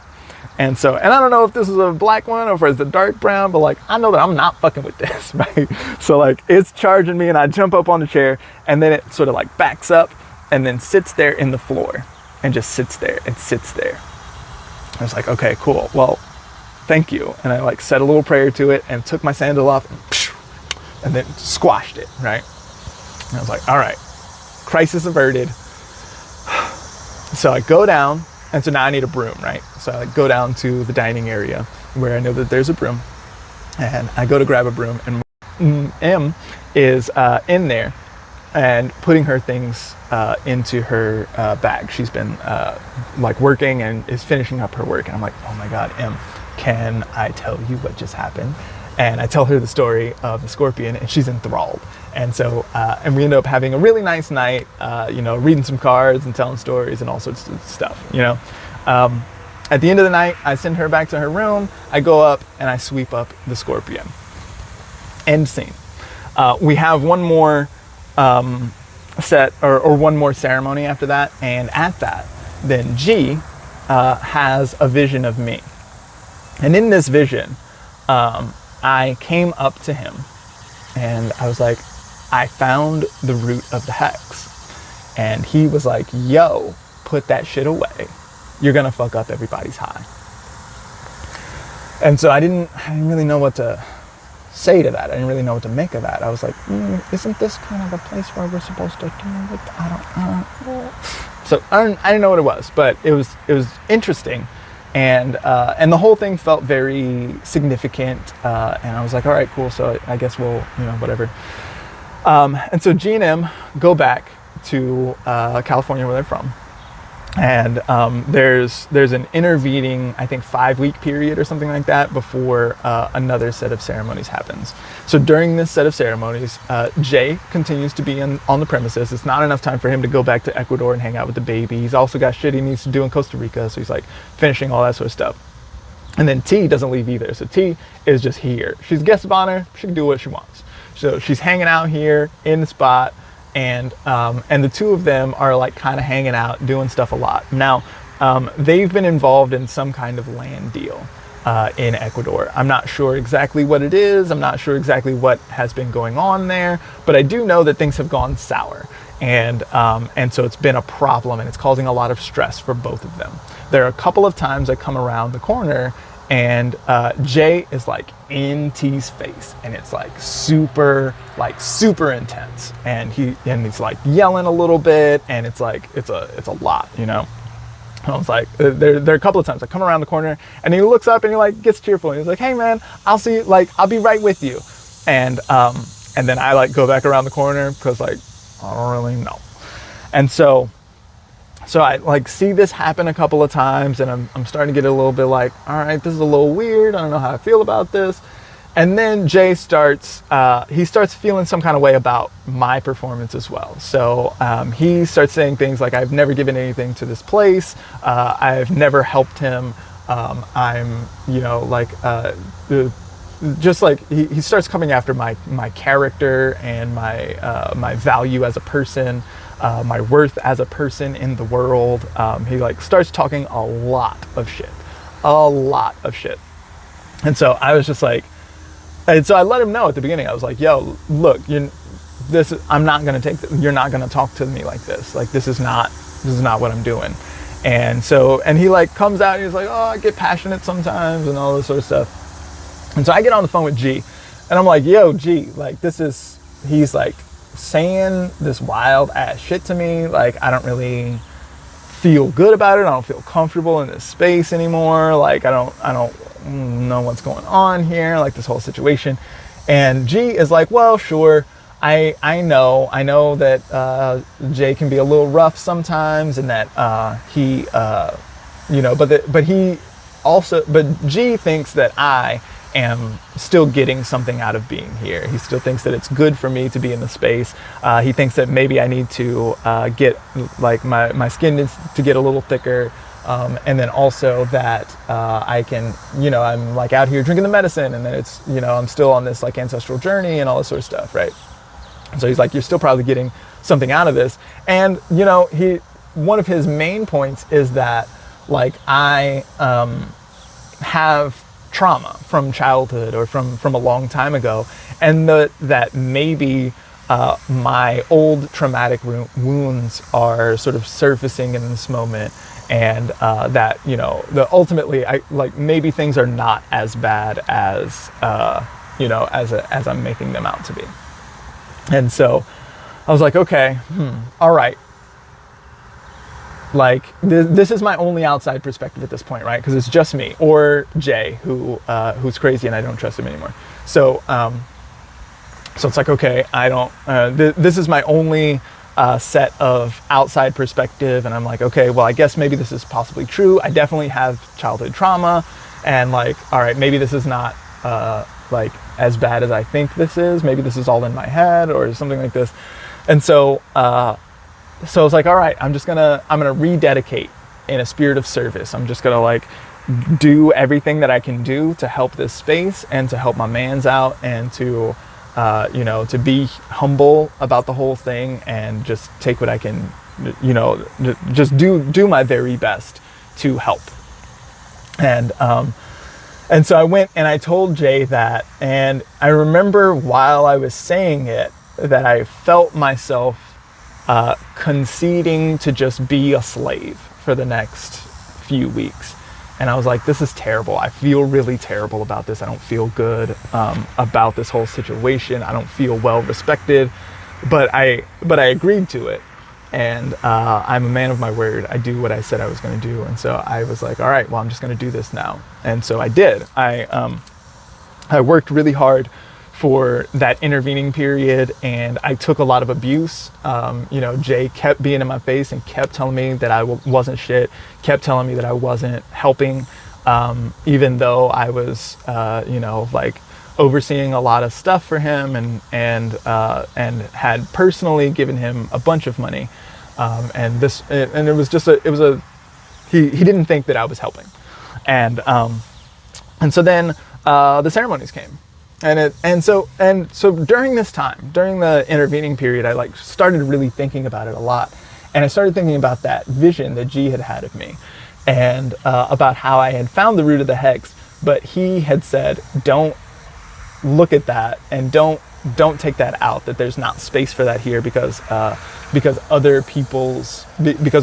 And I don't know if this is a black one or if it's a dark brown, but like, I know that I'm not fucking with this, right? So like, it's charging me, and I jump up on the chair, and then it sort of like backs up and then sits there in the floor and just sits there and sits there. I was like, okay, cool. Well, thank you. And I like said a little prayer to it and took my sandal off and then squashed it, right? And I was like, all right, crisis averted. So I go down, and so now I need a broom, right? So I go down to the dining area where I know that there's a broom, and I go to grab a broom, and M is in there and putting her things into her bag. She's been like working and is finishing up her work. And I'm like, oh my God, M, can I tell you what just happened? And I tell her the story of the scorpion, and she's enthralled. And so, and we end up having a really nice night, reading some cards and telling stories and all sorts of stuff, At the end of the night, I send her back to her room. I go up and I sweep up the scorpion. End scene. We have one more set or one more ceremony after that, and at that, then G has a vision of me. And in this vision, I came up to him, and I was like, I found the root of the hex. And he was like, yo, put that shit away. You're gonna fuck up everybody's high. And so I didn't really know what to say to that. I didn't really know what to make of that. I was like, isn't this kind of the place where we're supposed to do it? I don't know. So I didn't know what it was, but it was interesting. And the whole thing felt very significant. And I was like, all right, cool. So I guess we'll, whatever. And so G and M go back to California, where they're from. And there's an intervening, I think, 5-week period or something like that before another set of ceremonies happens. So during this set of ceremonies, Jay continues to be on the premises. It's not enough time for him to go back to Ecuador and hang out with the baby. He's also got shit he needs to do in Costa Rica, so he's like finishing all that sort of stuff. And then T doesn't leave either. So T is just here. She's a guest of honor. She can do what she wants. So she's hanging out here in the spot. And the two of them are like kind of hanging out, doing stuff a lot. Now, they've been involved in some kind of land deal in Ecuador. I'm not sure exactly what it is. I'm not sure exactly what has been going on there, but I do know that things have gone sour. And so it's been a problem, and it's causing a lot of stress for both of them. There are a couple of times I come around the corner, and Jay is like in T's face, and it's like super intense, and he's like yelling a little bit, and it's like it's a lot, I was like, there are a couple of times I come around the corner, and he looks up and he like gets cheerful, and he's like, hey man, I'll see you, like I'll be right with you. And then I like go back around the corner because like I don't really know. And so I like see this happen a couple of times, and I'm starting to get a little bit like, all right, this is a little weird. I don't know how I feel about this. And then Jay starts feeling some kind of way about my performance as well. So he starts saying things like, I've never given anything to this place. I've never helped him. I'm, just like he starts coming after my character and my value as a person, my worth as a person in the world. He like starts talking a lot of shit. And so I was just like, and so I let him know at the beginning. I was like, yo, look, I'm not going to you're not going to talk to me like this. Like, this is not what I'm doing. And so, and he like comes out and he's like, oh, I get passionate sometimes and all this sort of stuff. And so I get on the phone with G and I'm like, yo, G, like he's like saying this wild ass shit to me. Like, I don't really feel good about it. I don't feel comfortable in this space anymore. Like, I don't know what's going on here, like this whole situation. And G is like, well, sure, I know that Jay can be a little rough sometimes, and that but G thinks that I am still getting something out of being here. He still thinks that it's good for me to be in the space. He thinks that maybe I need to get like my skin needs to get a little thicker. And then also that I can, I'm like out here drinking the medicine, and then it's, I'm still on this like ancestral journey and all this sort of stuff, right? So he's like, you're still probably getting something out of this. And, one of his main points is that like I have trauma from childhood or from a long time ago, and that maybe my old traumatic wounds are sort of surfacing in this moment. And that ultimately, I like maybe things are not as bad as as I'm making them out to be. And so I was like, okay, all right. Like this is my only outside perspective at this point, right? Because it's just me or Jay who's crazy and I don't trust him anymore. So it's like, okay, I don't. This is my only set of outside perspective, and I'm like, okay, well, I guess maybe this is possibly true. I definitely have childhood trauma, and like, all right, maybe this is not like as bad as I think this is. Maybe this is all in my head or something like this. And so I was like, all right, I'm gonna rededicate in a spirit of service. I'm just gonna like do everything that I can do to help this space and to help my mans out, and to to be humble about the whole thing, and just take what I can, just do my very best to help. And so I went and I told Jay that, and I remember while I was saying it that I felt myself conceding to just be a slave for the next few weeks. And I was like, this is terrible. I feel really terrible about this. I don't feel good about this whole situation. I don't feel well respected, but I agreed to it. And I'm a man of my word. I do what I said I was going to do. And so I was like, all right, well, I'm just going to do this now. And so I did. I worked really hard for that intervening period, and I took a lot of abuse. Jay kept being in my face and kept telling me that I wasn't shit, kept telling me that I wasn't helping, even though I was, like overseeing a lot of stuff for him, and had personally given him a bunch of money. And it was just he didn't think that I was helping. And so then the ceremonies came. And so during this time, during the intervening period, I like started really thinking about it a lot. And I started thinking about that vision that G had of me, and about how I had found the root of the hex, but he had said, don't look at that, and don't take that out, that there's not space for that here, because we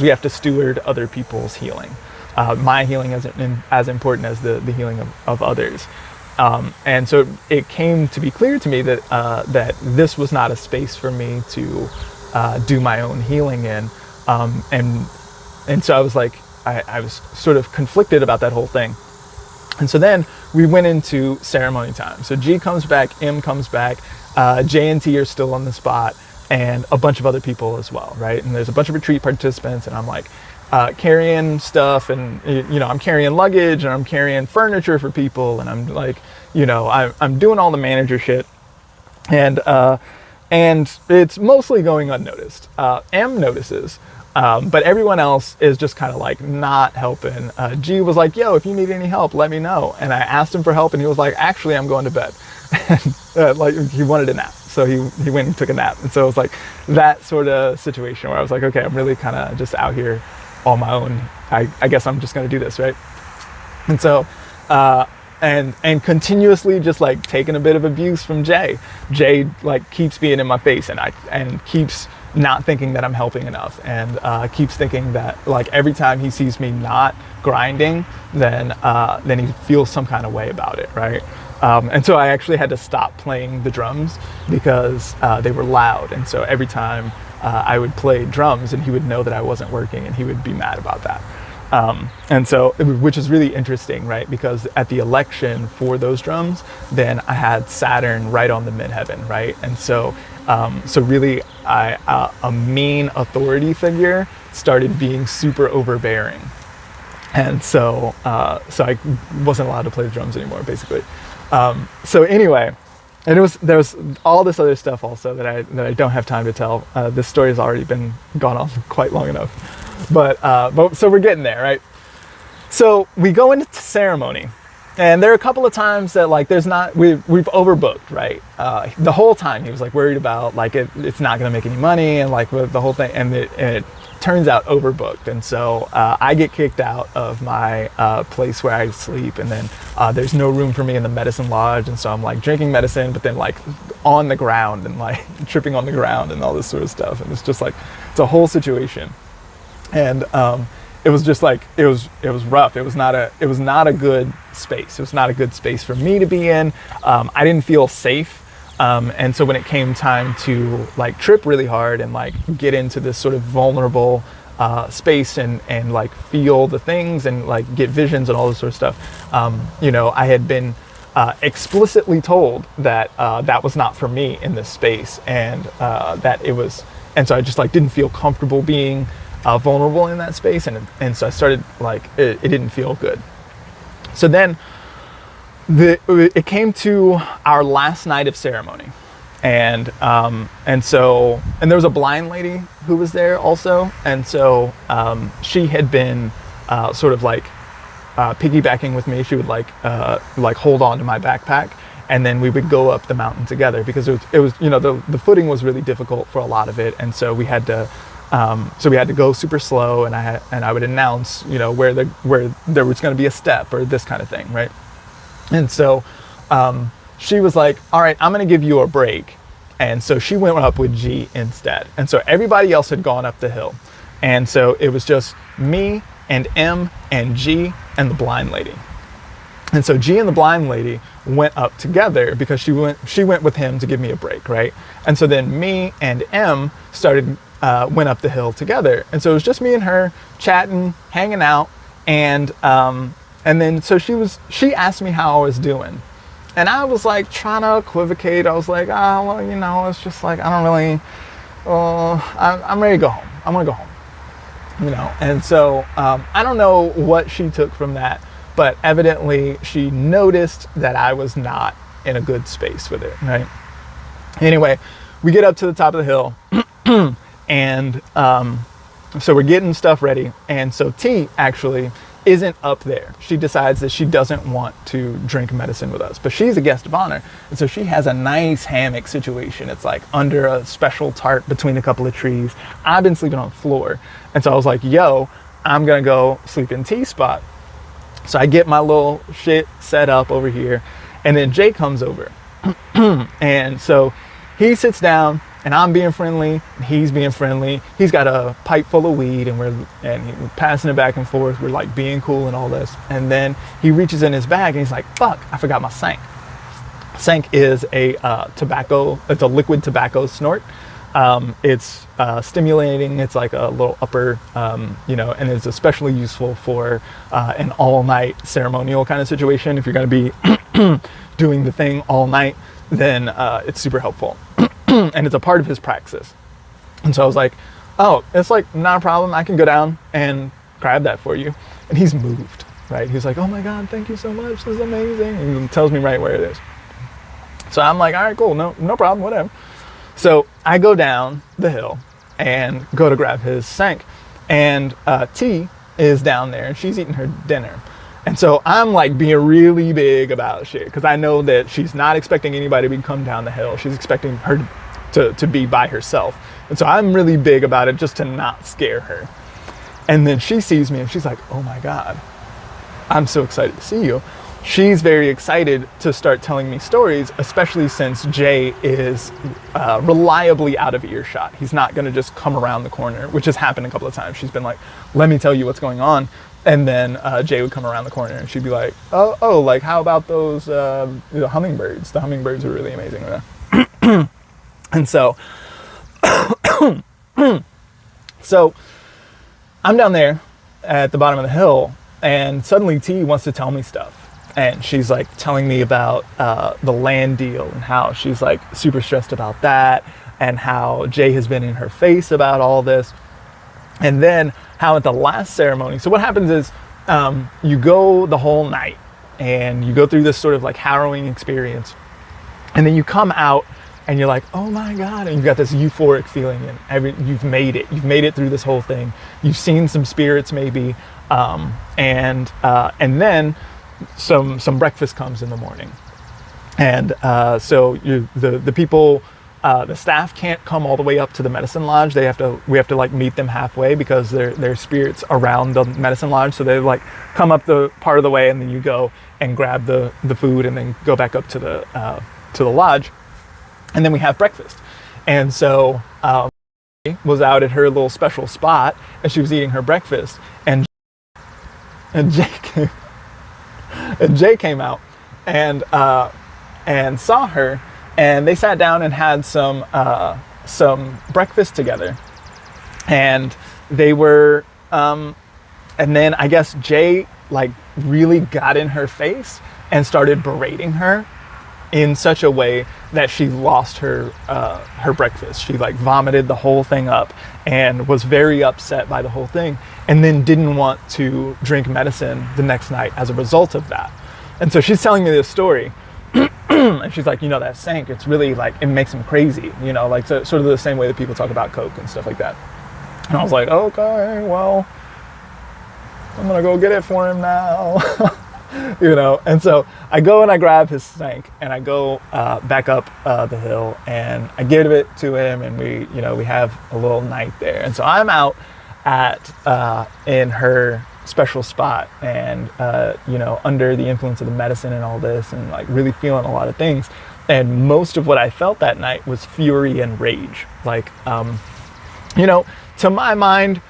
have to steward other people's healing. My healing isn't as important as the healing of others. And so it came to be clear to me that this was not a space for me to do my own healing in. And so I was like, I was sort of conflicted about that whole thing. And so then we went into ceremony time. So G comes back, M comes back, J and T are still on the spot, and a bunch of other people as well, right? And there's a bunch of retreat participants, and I'm like, carrying stuff, and I'm carrying luggage, and I'm carrying furniture for people, and I'm like, I'm doing all the manager shit, and it's mostly going unnoticed. M notices, but everyone else is just kind of like not helping. G was like, yo, if you need any help, let me know. And I asked him for help, and he was like, actually, I'm going to bed. Like, he wanted a nap, so he went and took a nap. And so it was like that sort of situation where I was like, okay, I'm really kind of just out here on my own. I guess I'm just going to do this, right? And so and continuously just like taking a bit of abuse from Jay. Jay like keeps being in my face, and keeps not thinking that I'm helping enough, and keeps thinking that like every time he sees me not grinding, then he feels some kind of way about it, right? And so I actually had to stop playing the drums because they were loud, and so every time I would play drums, and he would know that I wasn't working, and he would be mad about that. And so, which is really interesting, right? Because at the election for those drums, then I had Saturn right on the midheaven, right? And so, really, a mean authority figure started being super overbearing, and so I wasn't allowed to play the drums anymore, basically. So anyway, and there was all this other stuff also that I don't have time to tell. This story has already been gone on quite long enough. But so we're getting there, right? So we go into ceremony, and there are a couple of times that like we've overbooked, right? The whole time he was like worried about like it's not going to make any money, and like the whole thing, and it turns out overbooked. And so I get kicked out of my place where I sleep, and then there's no room for me in the medicine lodge, and so I'm like drinking medicine, but then like on the ground and like tripping on the ground and all this sort of stuff, and it's just like it's a whole situation. And it was just like it was rough. It was not a good space. It was not a good space for me to be in. I didn't feel safe, and so when it came time to like trip really hard and like get into this sort of vulnerable space and like feel the things and like get visions and all this sort of stuff, I had been explicitly told that that was not for me in this space, and that it was, and so I just like didn't feel comfortable being vulnerable in that space, and so I started like it didn't feel good. So then it came to our last night of ceremony, and there was a blind lady who was there also, and so she had been sort of like piggybacking with me. She would like hold on to my backpack, and then we would go up the mountain together, because it was the footing was really difficult for a lot of it, and so we had to go super slow, and I would announce, where there was going to be a step or this kind of thing, right? And so she was like, all right, I'm going to give you a break. And so she went up with G instead. And so everybody else had gone up the hill. And so it was just me and M and G and the blind lady. And so G and the blind lady went up together because she went with him to give me a break, right? And so then me and M went up the hill together, and so it was just me and her chatting, hanging out, and then so she asked me how I was doing, and I was like trying to equivocate. I was like, it's just like I don't really, I'm ready to go home. I'm gonna go home, and so I don't know what she took from that, but evidently she noticed that I was not in a good space with it, right? Anyway, we get up to the top of the hill. And so we're getting stuff ready, and so T actually isn't up there. She decides that she doesn't want to drink medicine with us, but she's a guest of honor, and so she has a nice hammock situation. It's like under a special tarp between a couple of trees. I've been sleeping on the floor, and so I was like, yo, I'm gonna go sleep in T's spot. So I get my little shit set up over here, and then Jay comes over. And so he sits down, and I'm being friendly, and he's being friendly. He's got a pipe full of weed, and we're passing it back and forth. We're like being cool and all this. And then he reaches in his bag, and he's like, fuck, I forgot my sank. Sank is a liquid tobacco snort. It's stimulating. It's like a little upper, and it's especially useful for an all-night ceremonial kind of situation. If you're going to be doing the thing all night, then it's super helpful. And it's a part of his praxis. And so I was like, oh, it's like not a problem. I can go down and grab that for you. And he's moved, right? He's like, oh my God, thank you so much. This is amazing. And he tells me right where it is. So I'm like, all right, cool. No problem, whatever. So I go down the hill and go to grab his sank. And T is down there and she's eating her dinner. And so I'm like being really big about shit because I know that she's not expecting anybody to come down the hill. She's expecting her to be by herself. And so I'm really big about it just to not scare her. And then she sees me and she's like, oh my God, I'm so excited to see you. She's very excited to start telling me stories, especially since Jay is reliably out of earshot. He's not going to just come around the corner, which has happened a couple of times. She's been like, let me tell you what's going on. And then Jay would come around the corner and she'd be like, oh, like how about those hummingbirds? The hummingbirds are really amazing. And so, so I'm down there at the bottom of the hill and suddenly T wants to tell me stuff. And she's like telling me about the land deal and how she's like super stressed about that and how Jay has been in her face about all this. And then how at the last ceremony, so what happens is you go the whole night and you go through this sort of like harrowing experience. And then you come out and you're like, oh my God. And you've got this euphoric feeling and you've made it. You've made it through this whole thing. You've seen some spirits maybe. And then some breakfast comes in the morning. And so the people, the staff can't come all the way up to the medicine lodge. We have to like meet them halfway because their spirits around the medicine lodge. So they like come up the part of the way and then you go and grab the food and then go back up to the lodge. And then we have breakfast. And so was out at her little special spot and she was eating her breakfast and Jay came out and saw her, and they sat down and had some breakfast together. And they were, and then I guess Jay like really got in her face and started berating her in such a way that she lost her breakfast. She like vomited the whole thing up and was very upset by the whole thing, and then didn't want to drink medicine the next night as a result of that. And so she's telling me this story and she's like, that sank, it's really like, it makes him crazy, like so, sort of the same way that people talk about coke and stuff like that. And I was like, okay, well, I'm gonna go get it for him now. And so I go and I grab his sank and I go back up the hill and I give it to him, and we have a little night there. And so I'm out in her special spot and under the influence of the medicine and all this, and like really feeling a lot of things. And most of what I felt that night was fury and rage. Like to my mind,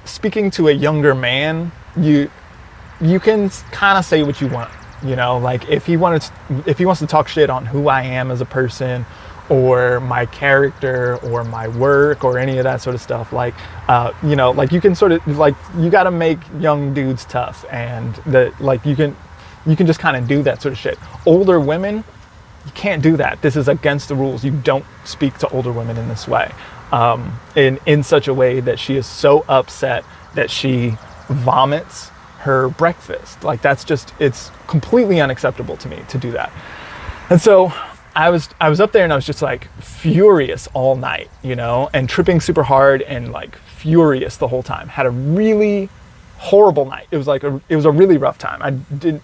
speaking to a younger man, you can kind of say what you want, like if he wants to talk shit on who I am as a person or my character or my work or any of that sort of stuff, like like you can sort of like, you got to make young dudes tough, and you can just kind of do that sort of shit. Older women, you can't do that. This is against the rules. You don't speak to older women in this way, in such a way that she is so upset that she vomits her breakfast. Like it's completely unacceptable to me to do that. And so I was up there and I was just like furious all night, and tripping super hard and like furious the whole time. Had a really horrible night. It was a really rough time.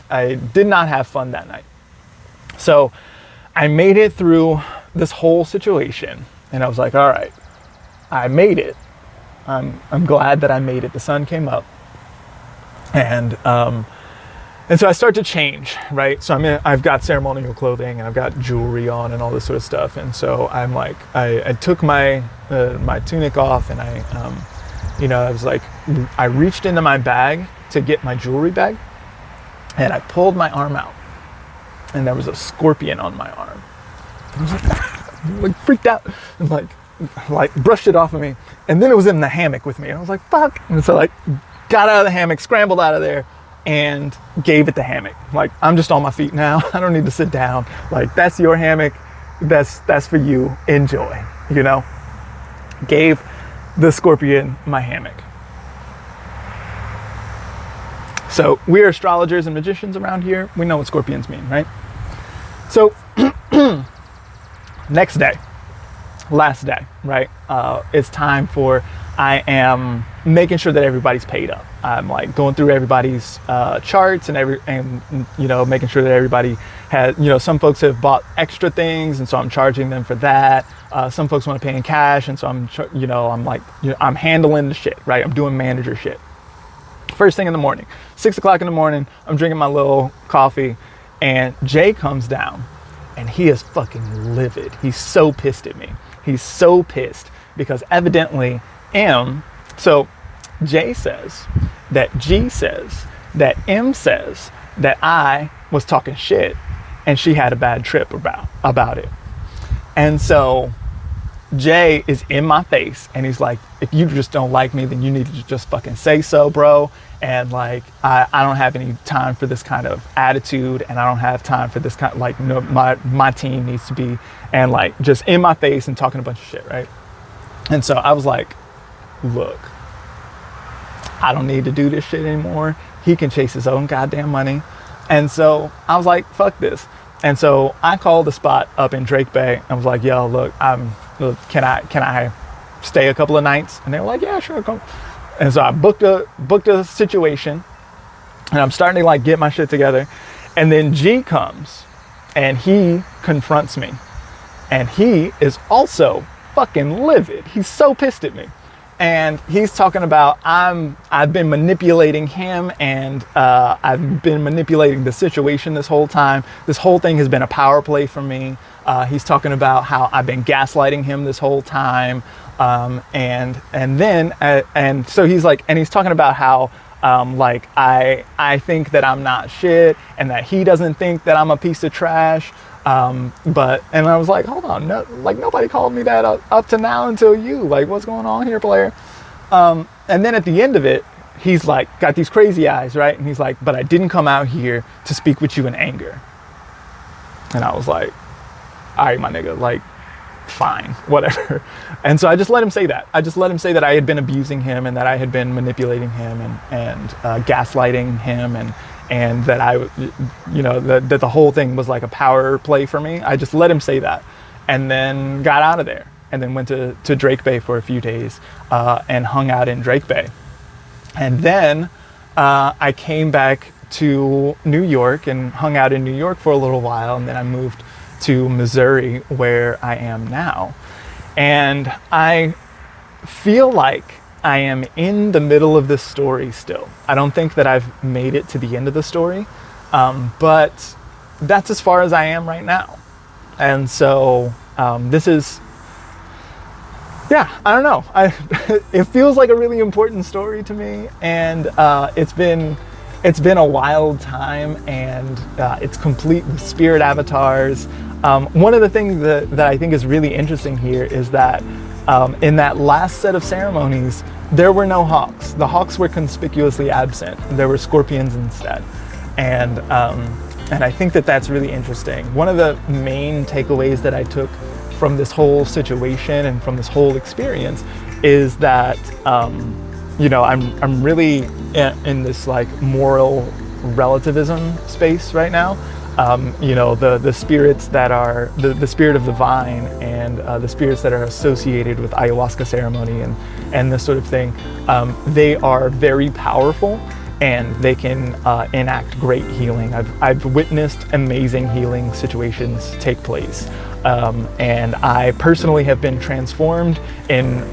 I did not have fun that night. So I made it through this whole situation and I was like, all right, I made it. I'm glad that I made it. The sun came up. And so I start to change, right? So I've got ceremonial clothing and I've got jewelry on and all this sort of stuff. And so I'm like, I took my tunic off and I was like, I reached into my bag to get my jewelry bag and I pulled my arm out and there was a scorpion on my arm. I was like freaked out and like brushed it off of me. And then it was in the hammock with me. And I was like, fuck. And so got out of the hammock, scrambled out of there, and gave it the hammock. Like, I'm just on my feet now. I don't need to sit down. Like, that's your hammock. That's for you. Enjoy, Gave the scorpion my hammock. So we're astrologers and magicians around here. We know what scorpions mean, right? So next day, last day, right? It's time for, I am making sure that everybody's paid up. I'm like going through everybody's charts and you know, making sure that everybody has, you know, some folks have bought extra things, and so I'm charging them for that. Some folks want to pay in cash, and so I'm handling the shit, right? I'm doing manager shit. First thing in the morning, 6 o'clock in the morning, I'm drinking my little coffee, and Jay comes down, and he is fucking livid. He's so pissed at me. He's so pissed because evidently so Jay says that G says that M says that I was talking shit and she had a bad trip about it. And so Jay is in my face and he's like, if you just don't like me, then you need to just fucking say so, bro. And like, I don't have any time for this kind of attitude, and I don't have time for this kind of, like, no, my team needs to be, and like just in my face and talking a bunch of shit, right? And so I was like, look, I don't need to do this shit anymore. He can chase his own goddamn money. And so I was like, fuck this. And so I called a spot up in Drake Bay. I was like, yo, look, can I stay a couple of nights? And they were like, yeah, sure, come. And so I booked a situation, and I'm starting to like get my shit together. And then G comes and he confronts me, and he is also fucking livid. He's so pissed at me. And he's talking about I've been manipulating him, and I've been manipulating the situation this whole time. This whole thing has been a power play for me. He's talking about how I've been gaslighting him this whole time. And so he's like, and he's talking about how like I think that I'm not shit, and that he doesn't think that I'm a piece of trash. And I was like, hold on, no, like nobody called me that up to now until you. Like, what's going on here, player? And then at the end of it, he's like, got these crazy eyes, right? And he's like, but I didn't come out here to speak with you in anger. And I was like, all right, my nigga, like, fine, whatever. And so I just let him say that. I just let him say that I had been abusing him, and that I had been manipulating him, and gaslighting him, and that I, you know, that the whole thing was like a power play for me. I just let him say that, and then got out of there, and then went to Drake Bay for a few days, and hung out in Drake Bay. And then I came back to New York and hung out in New York for a little while, and then I moved to Missouri, where I am now. And I feel like I am in the middle of this story still. I don't think that I've made it to the end of the story, but that's as far as I am right now. And so this is, yeah, I don't know. It feels like a really important story to me, and it's been a wild time, and it's complete with spirit avatars. One of the things that I think is really interesting here is that in that last set of ceremonies, there were no hawks. The hawks were conspicuously absent. There were scorpions instead. And I think that that's really interesting. One of the main takeaways that I took from this whole situation and from this whole experience is that, you know, I'm really in this like moral relativism space right now. You know, the spirits that are the spirit of the vine, and the spirits that are associated with ayahuasca ceremony and this sort of thing, they are very powerful, and they can enact great healing. I've witnessed amazing healing situations take place, and I personally have been transformed in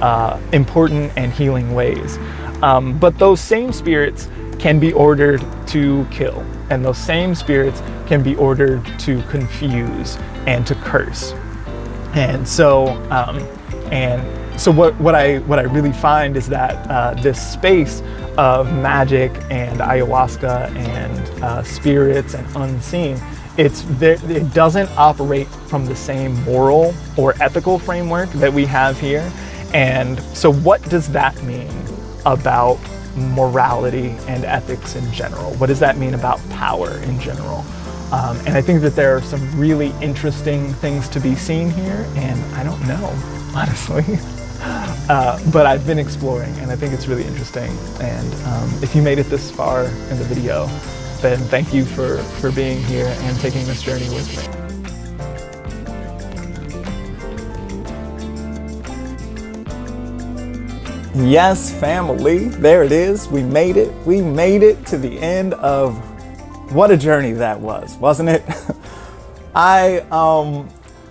important and healing ways. But those same spirits can be ordered to kill, and those same spirits can be ordered to confuse and to curse. And so what I really find is that this space of magic and ayahuasca and spirits and unseen, it doesn't operate from the same moral or ethical framework that we have here. And so what does that mean about morality and ethics in general? What does that mean about power in general? And I think that there are some really interesting things to be seen here, and I don't know, honestly. But I've been exploring, and I think it's really interesting. And if you made it this far in the video, then thank you for being here and taking this journey with me. Yes, family, there it is. We made it. We made it to the end of what a journey that was, wasn't it?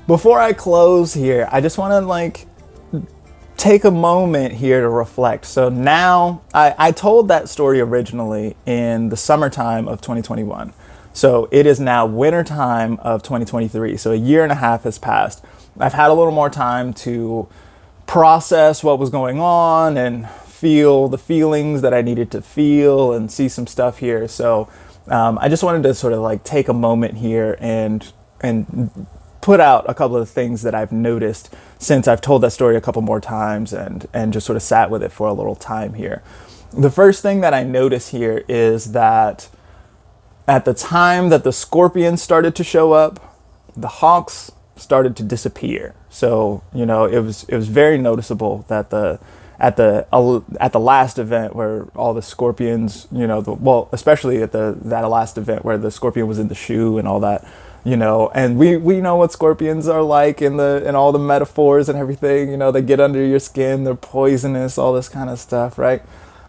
Before I close here, I just want to take a moment here to reflect. So now I told that story originally in the summertime of 2021. So it is now wintertime of 2023. So a year and a half has passed. I've had a little more time to process what was going on and feel the feelings that I needed to feel and see some stuff here. So I just wanted to sort of take a moment here and put out a couple of things that I've noticed since I've told that story a couple more times and just sort of sat with it for a little time here. The first thing that I notice here is that at the time that the scorpions started to show up, the hawks started to disappear. So, it was very noticeable that at the last event where all the scorpions, especially at that last event where the scorpion was in the shoe and all that, and we know what scorpions are like in all the metaphors and everything. They get under your skin, they're poisonous, all this kind of stuff, right?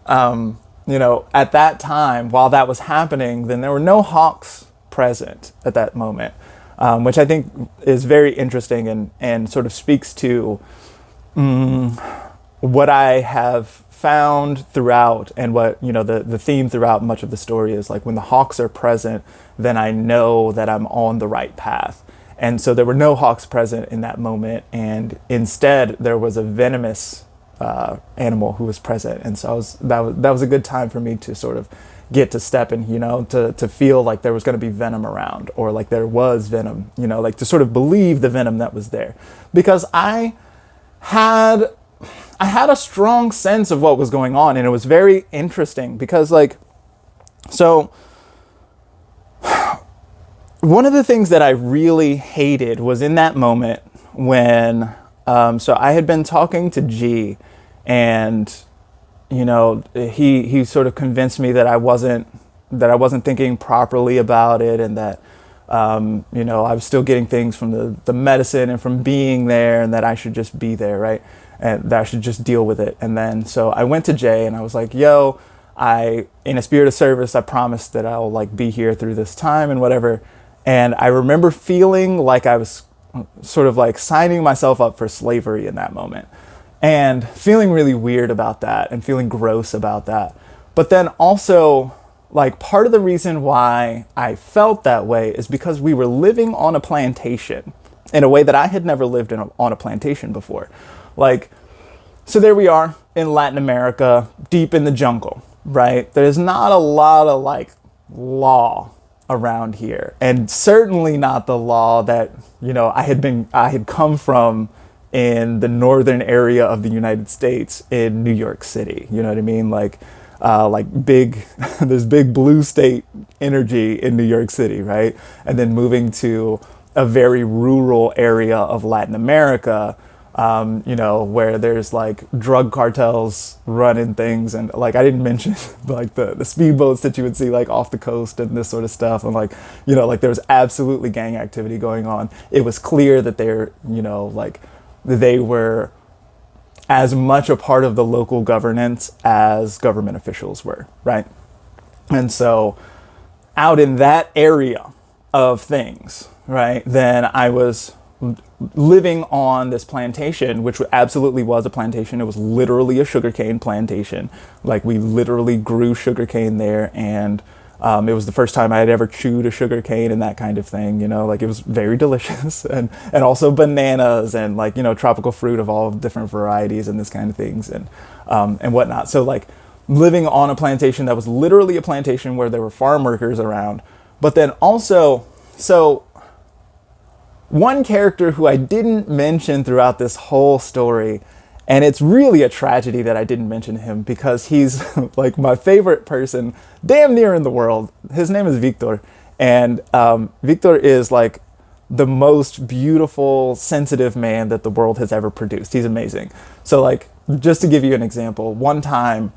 At that time, while that was happening, then there were no hawks present at that moment. Which I think is very interesting and sort of speaks to what I have found throughout, and what, the theme throughout much of the story is when the hawks are present, then I know that I'm on the right path. And so there were no hawks present in that moment, and instead there was a venomous animal who was present. And so that was a good time for me to sort of get to step in, to feel like there was going to be venom around, or there was venom, to sort of believe the venom that was there. Because I had a strong sense of what was going on, and it was very interesting because so one of the things that I really hated was in that moment when, so I had been talking to G, and he sort of convinced me that I wasn't thinking properly about it, and that I was still getting things from the medicine and from being there, and that I should just be there, right? And that I should just deal with it. And then so I went to Jay and I was like, yo, in a spirit of service, I promised that I'll be here through this time and whatever. And I remember feeling like I was sort of signing myself up for slavery in that moment. And feeling really weird about that and feeling gross about that. But then also, part of the reason why I felt that way is because we were living on a plantation in a way that I had never lived on a plantation before. So there we are in Latin America, deep in the jungle, right? There's not a lot of law around here. And certainly not the law that, I had come from in the northern area of the United States in New York City. You know what I mean? There's big blue state energy in New York City, right? And then moving to a very rural area of Latin America, where there's drug cartels running things. And I didn't mention the speedboats that you would see off the coast and this sort of stuff. And there was absolutely gang activity going on. It was clear that they were as much a part of the local governance as government officials were, right? And so out in that area of things, right, then I was living on this plantation, which absolutely was a plantation. It was literally a sugarcane plantation. We literally grew sugarcane there, and it was the first time I had ever chewed a sugarcane and that kind of thing, it was very delicious. And also bananas and tropical fruit of all different varieties and this kind of things and whatnot. So living on a plantation that was literally a plantation where there were farm workers around. But then also, so one character who I didn't mention throughout this whole story, and it's really a tragedy that I didn't mention him because he's my favorite person damn near in the world. His name is Victor. And Victor is the most beautiful, sensitive man that the world has ever produced. He's amazing. So like, just to give you an example, one time,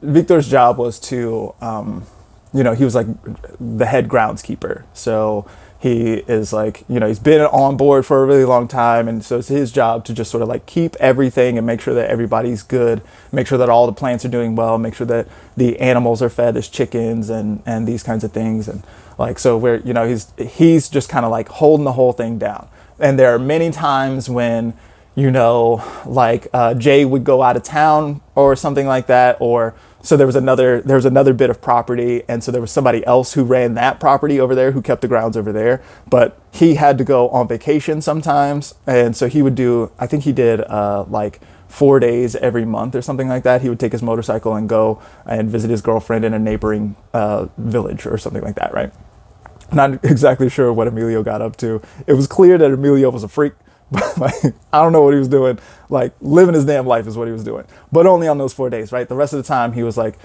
Victor's job was to, he was like the head groundskeeper. So he is like, he's been on board for a really long time. And so it's his job to just sort of like keep everything and make sure that everybody's good, make sure that all the plants are doing well, make sure that the animals are fed, there's chickens and these kinds of things. And like, so where, he's just kind of like holding the whole thing down. And there are many times when, Jay would go out of town or something like that, or so there was another bit of property, and so there was somebody else who ran that property over there, who kept the grounds over there, but he had to go on vacation sometimes, and so he would do, I think he did 4 days every month or something like that. He would take his motorcycle and go and visit his girlfriend in a neighboring village or something like that, right? Not exactly sure what Emilio got up to. It was clear that Emilio was a freak. But like, I don't know what he was doing. Like, living his damn life is what he was doing. But only on those 4 days, right? The rest of the time, he was like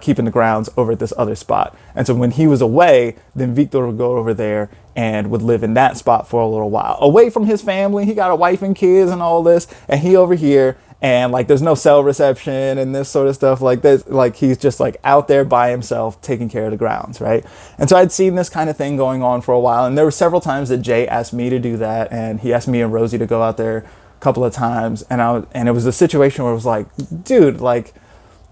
keeping the grounds over at this other spot. And so when he was away, then Victor would go over there and would live in that spot for a little while. Away from his family, he got a wife and kids and all this. And he over here, and like there's no cell reception and this sort of stuff like this. Like he's just like out there by himself taking care of the grounds, right? And so I'd seen this kind of thing going on for a while. And there were several times that Jay asked me to do that. And he asked me and Rosie to go out there a couple of times. And it was a situation where it was like, dude, like,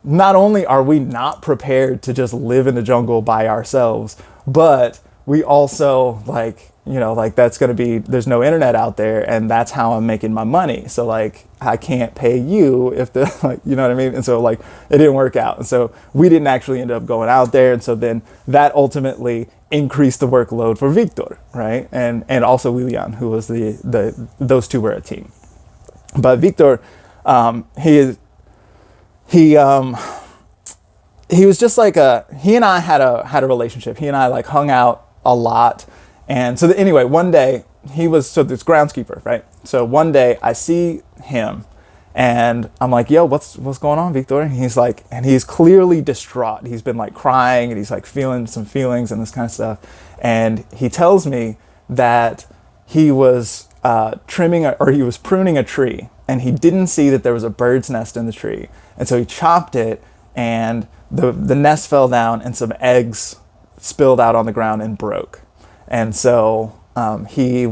not only are we not prepared to just live in the jungle by ourselves, but we also that's going to be, there's no internet out there, and that's how I'm making my money. So like, I can't pay you if the, you know what I mean? And so like, it didn't work out. And so we didn't actually end up going out there. And so then that ultimately increased the workload for Victor, right? And also Willian, who was those two were a team. But Victor, he was just like he and I had a relationship. He and I like hung out a lot. And so anyway, one day this groundskeeper, right? So one day I see him and I'm like, yo, what's going on, Victor? And he's like, and he's clearly distraught. He's been like crying and he's like feeling some feelings and this kind of stuff. And he tells me that he was pruning a tree, and he didn't see that there was a bird's nest in the tree. And so he chopped it, and the nest fell down and some eggs spilled out on the ground and broke. And so he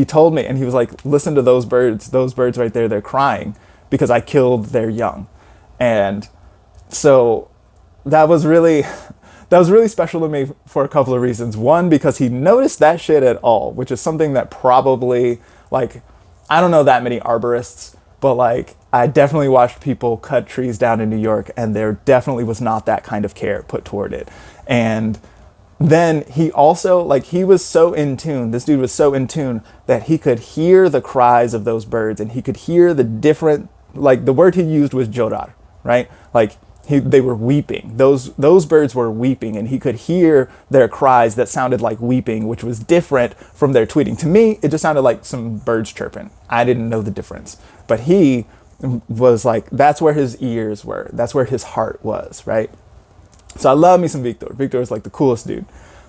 told me, and he was like, listen to those birds right there, they're crying because I killed their young. And so that was really special to me for a couple of reasons. One, because he noticed that shit at all, which is something that probably, like, I don't know that many arborists, but like, I definitely watched people cut trees down in New York, and there definitely was not that kind of care put toward it. And then he also, like, he was so in tune, this dude was so in tune that he could hear the cries of those birds, and he could hear the different, like, the word he used was jorar, right? Like, they were weeping. Those birds were weeping, and he could hear their cries that sounded like weeping, which was different from their tweeting. To me, it just sounded like some birds chirping. I didn't know the difference. But he was like, that's where his ears were. That's where his heart was, right? So I love me some Victor. Victor is like the coolest dude.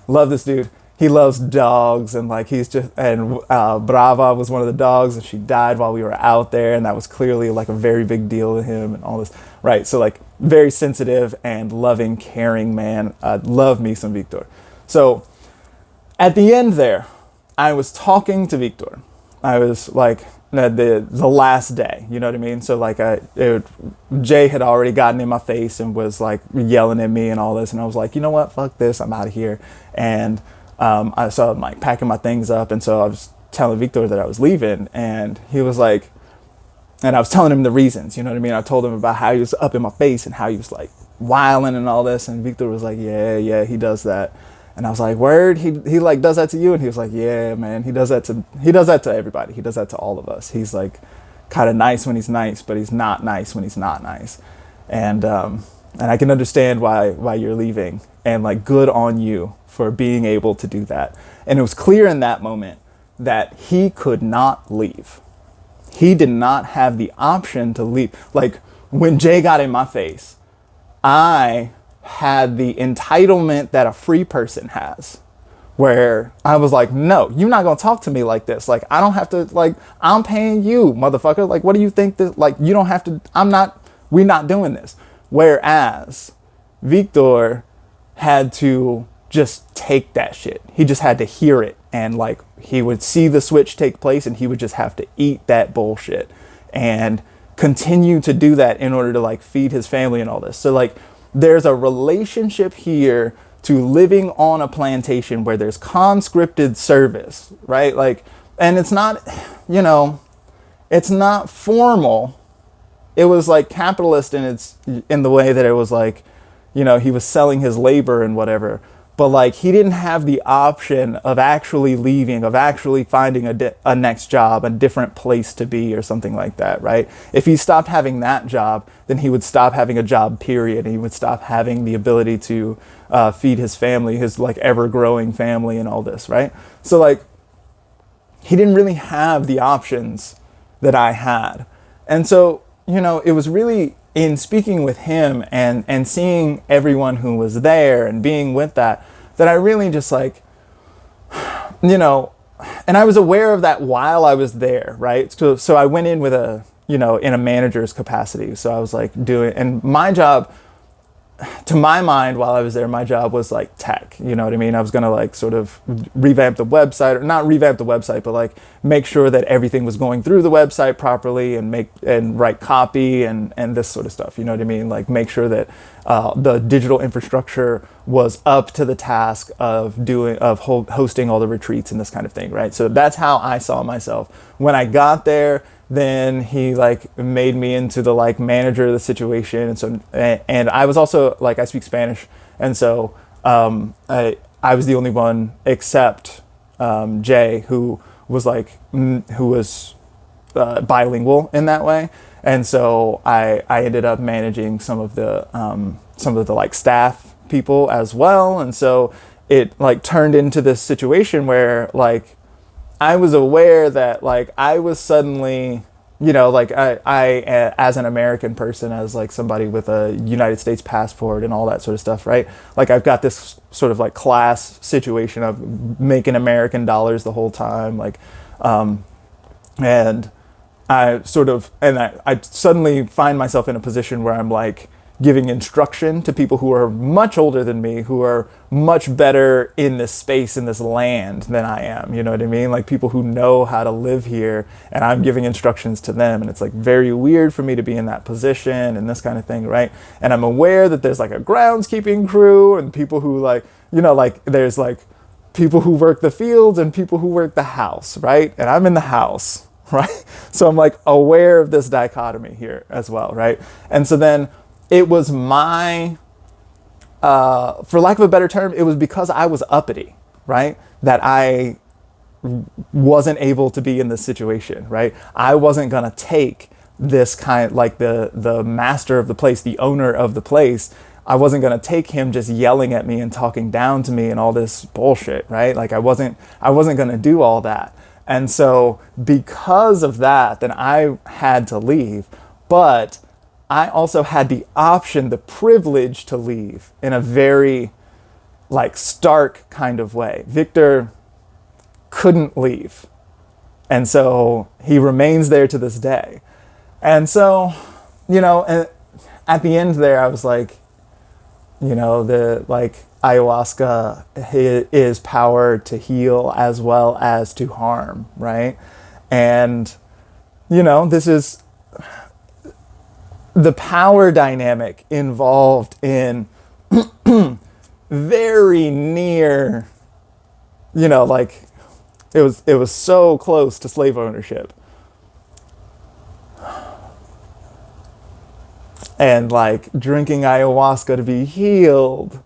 Love this dude. He loves dogs, and like Brava was one of the dogs, and she died while we were out there, and that was clearly like a very big deal to him and all this, right? So like, very sensitive and loving, caring man. Love me some Victor. So at the end there, I was talking to Victor. I was like, the last day, you know what I mean? So like, Jay had already gotten in my face and was like yelling at me and all this, and I was like, you know what, fuck this, I'm out of here. And I'm like packing my things up, and so I was telling Victor that I was leaving, and he was like, and I was telling him the reasons, you know what I mean? I told him about how he was up in my face and how he was like wilding and all this, and Victor was like, yeah, he does that. And I was like, word, he like does that to you? And he was like, yeah, man, he does that to everybody. He does that to all of us. He's like kind of nice when he's nice, but he's not nice when he's not nice. And I can understand why you're leaving, and like, good on you for being able to do that. And it was clear in that moment that he could not leave. He did not have the option to leave. Like, when Jay got in my face, I had the entitlement that a free person has, where I was like, no, you're not gonna talk to me like this. Like, I don't have to, like, I'm paying you, motherfucker. Like, what do you think that, like, you don't have to, we're not doing this. Whereas Victor had to just take that shit. He just had to hear it. And like, he would see the switch take place and he would just have to eat that bullshit and continue to do that in order to like feed his family and all this. So like, there's a relationship here to living on a plantation where there's conscripted service, right? Like, and it's not, you know, it's not formal. It was like capitalist in the way that it was like, you know, he was selling his labor and whatever, but like, he didn't have the option of actually leaving, of actually finding a next job, a different place to be or something like that, right? If he stopped having that job, then he would stop having a job, period. And he would stop having the ability to feed his family, his like ever growing family and all this, right? So like, he didn't really have the options that I had. And so, you know, it was really in speaking with him and seeing everyone who was there and being with that I really just like, you know, and I was aware of that while I was there, right? So I went in with a, you know, in a manager's capacity. So I was like doing, and my job, to my mind, while I was there, my job was like tech, you know what I mean? I was going to like sort of revamp the website, or not revamp the website, but like make sure that everything was going through the website properly and write copy and this sort of stuff. You know what I mean? Like make sure that the digital infrastructure was up to the task of hosting all the retreats and this kind of thing. Right. So that's how I saw myself when I got there. Then he like made me into the like manager of the situation. And so, and I was also like, I speak Spanish. And so, I was the only one except, Jay, who was like, who was, bilingual in that way. And so I ended up managing some of the like staff people as well. And so it like turned into this situation where like, I was aware that like I was suddenly, you know, like I as an American person, as like somebody with a United States passport and all that sort of stuff, right? Like I've got this sort of like class situation of making American dollars the whole time. Like, and I suddenly find myself in a position where I'm like giving instruction to people who are much older than me, who are much better in this space, in this land than I am. You know what I mean? Like people who know how to live here, and I'm giving instructions to them. And it's like very weird for me to be in that position and this kind of thing, right? And I'm aware that there's like a groundskeeping crew and people who like, you know, like there's like people who work the fields and people who work the house, right? And I'm in the house, right? So I'm like aware of this dichotomy here as well, right? And so then it was my, for lack of a better term, it was because I was uppity, right? That I wasn't able to be in this situation, right? I wasn't gonna take this kind, like the master of the place, the owner of the place, I wasn't gonna take him just yelling at me and talking down to me and all this bullshit, right? Like I wasn't gonna do all that. And so because of that, then I had to leave. But I also had the option, the privilege to leave in a very like stark kind of way. Victor couldn't leave. And so he remains there to this day. And so, you know, and at the end there, I was like, you know, the like ayahuasca is power to heal as well as to harm, right? And, you know, this is the power dynamic involved in very near, you know, like it was so close to slave ownership. And like drinking ayahuasca to be healed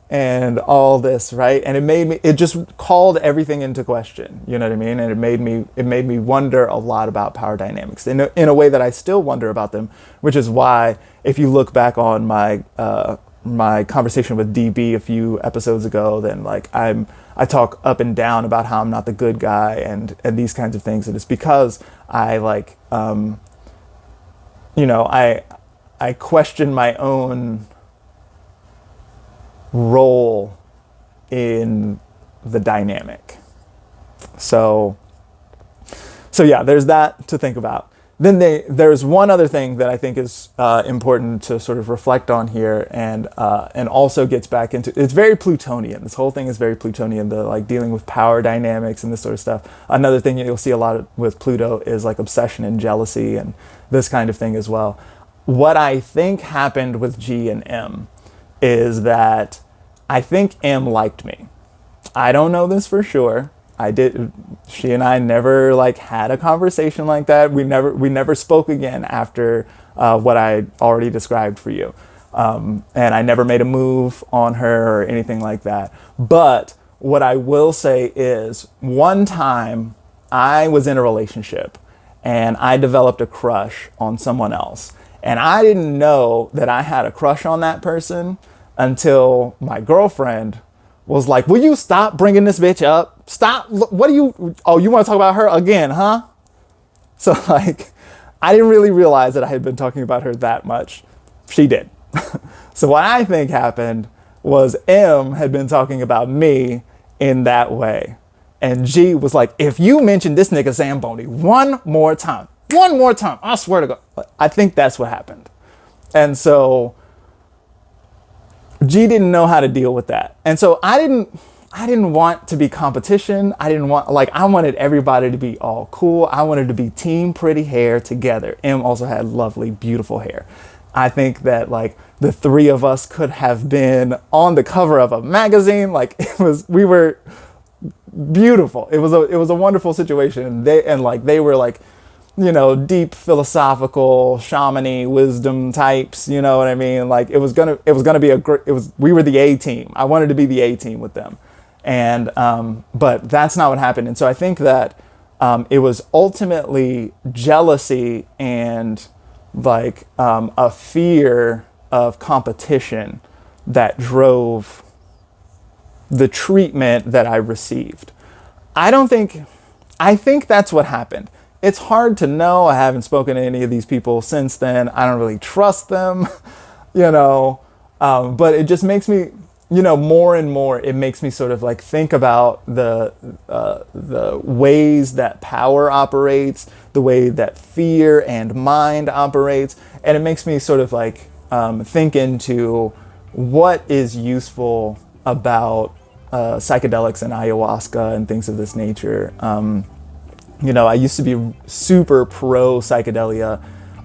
and all this, right? And it just called everything into question, you know what I mean? And it made me wonder a lot about power dynamics in a way that I still wonder about them, which is why if you look back on my my conversation with DB a few episodes ago, then like I talk up and down about how I'm not the good guy and these kinds of things. And it's because I like, you know, I question my own role in the dynamic. So yeah, there's that to think about. Then there's one other thing that I think is important to sort of reflect on here, and also gets back into, it's very Plutonian. This whole thing is very Plutonian, the like dealing with power dynamics and this sort of stuff. Another thing you'll see a lot with Pluto is like obsession and jealousy and this kind of thing as well. What I think happened with G and M is that I think M liked me. I don't know this for sure. She and I never like had a conversation like that. We never spoke again after what I already described for you. And I never made a move on her or anything like that. But what I will say is, one time I was in a relationship and I developed a crush on someone else. And I didn't know that I had a crush on that person until my girlfriend was like, will you stop bringing this bitch up? Stop. What do you, oh, you want to talk about her again, huh? So like, I didn't really realize that I had been talking about her that much. She did. So what I think happened was M had been talking about me in that way. And G was like, if you mention this nigga Zamboni one more time, I swear to God. I think that's what happened. And so G didn't know how to deal with that. And so I didn't want to be competition. I wanted everybody to be all cool. I wanted to be team pretty hair together. M also had lovely, beautiful hair. I think that like the three of us could have been on the cover of a magazine. Like we were beautiful. It was a wonderful situation. They were like, you know, deep philosophical shamany wisdom types, you know what I mean? Like we were the A team. I wanted to be the A team with them. And, but that's not what happened. And so I think that, it was ultimately jealousy and like, a fear of competition that drove the treatment that I received. I think that's what happened. It's hard to know. I haven't spoken to any of these people since then. I don't really trust them, you know, but it just makes me, you know, more and more, it makes me sort of like think about the ways that power operates, the way that fear and mind operates. And it makes me sort of like think into what is useful about psychedelics and ayahuasca and things of this nature. You know, I used to be super pro psychedelia,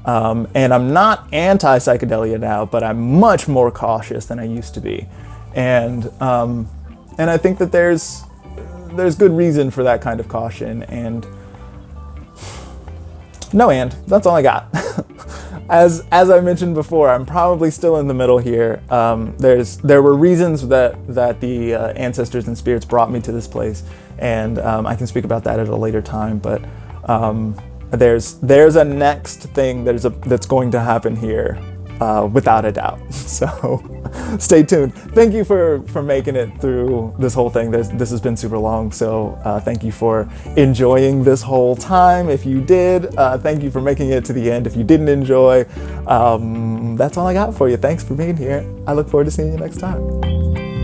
and I'm not anti psychedelia now, but I'm much more cautious than I used to be. And I think that there's good reason for that kind of caution. And that's all I got. As I mentioned before, I'm probably still in the middle here. There were reasons that the ancestors and spirits brought me to this place, and I can speak about that at a later time. But there's a next thing that's going to happen here, without a doubt. So stay tuned. Thank you for making it through this whole thing. This has been super long, so thank you for enjoying this whole time. If you did, thank you for making it to the end. If you didn't enjoy, that's all I got for you. Thanks for being here. I look forward to seeing you next time.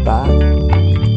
Bye.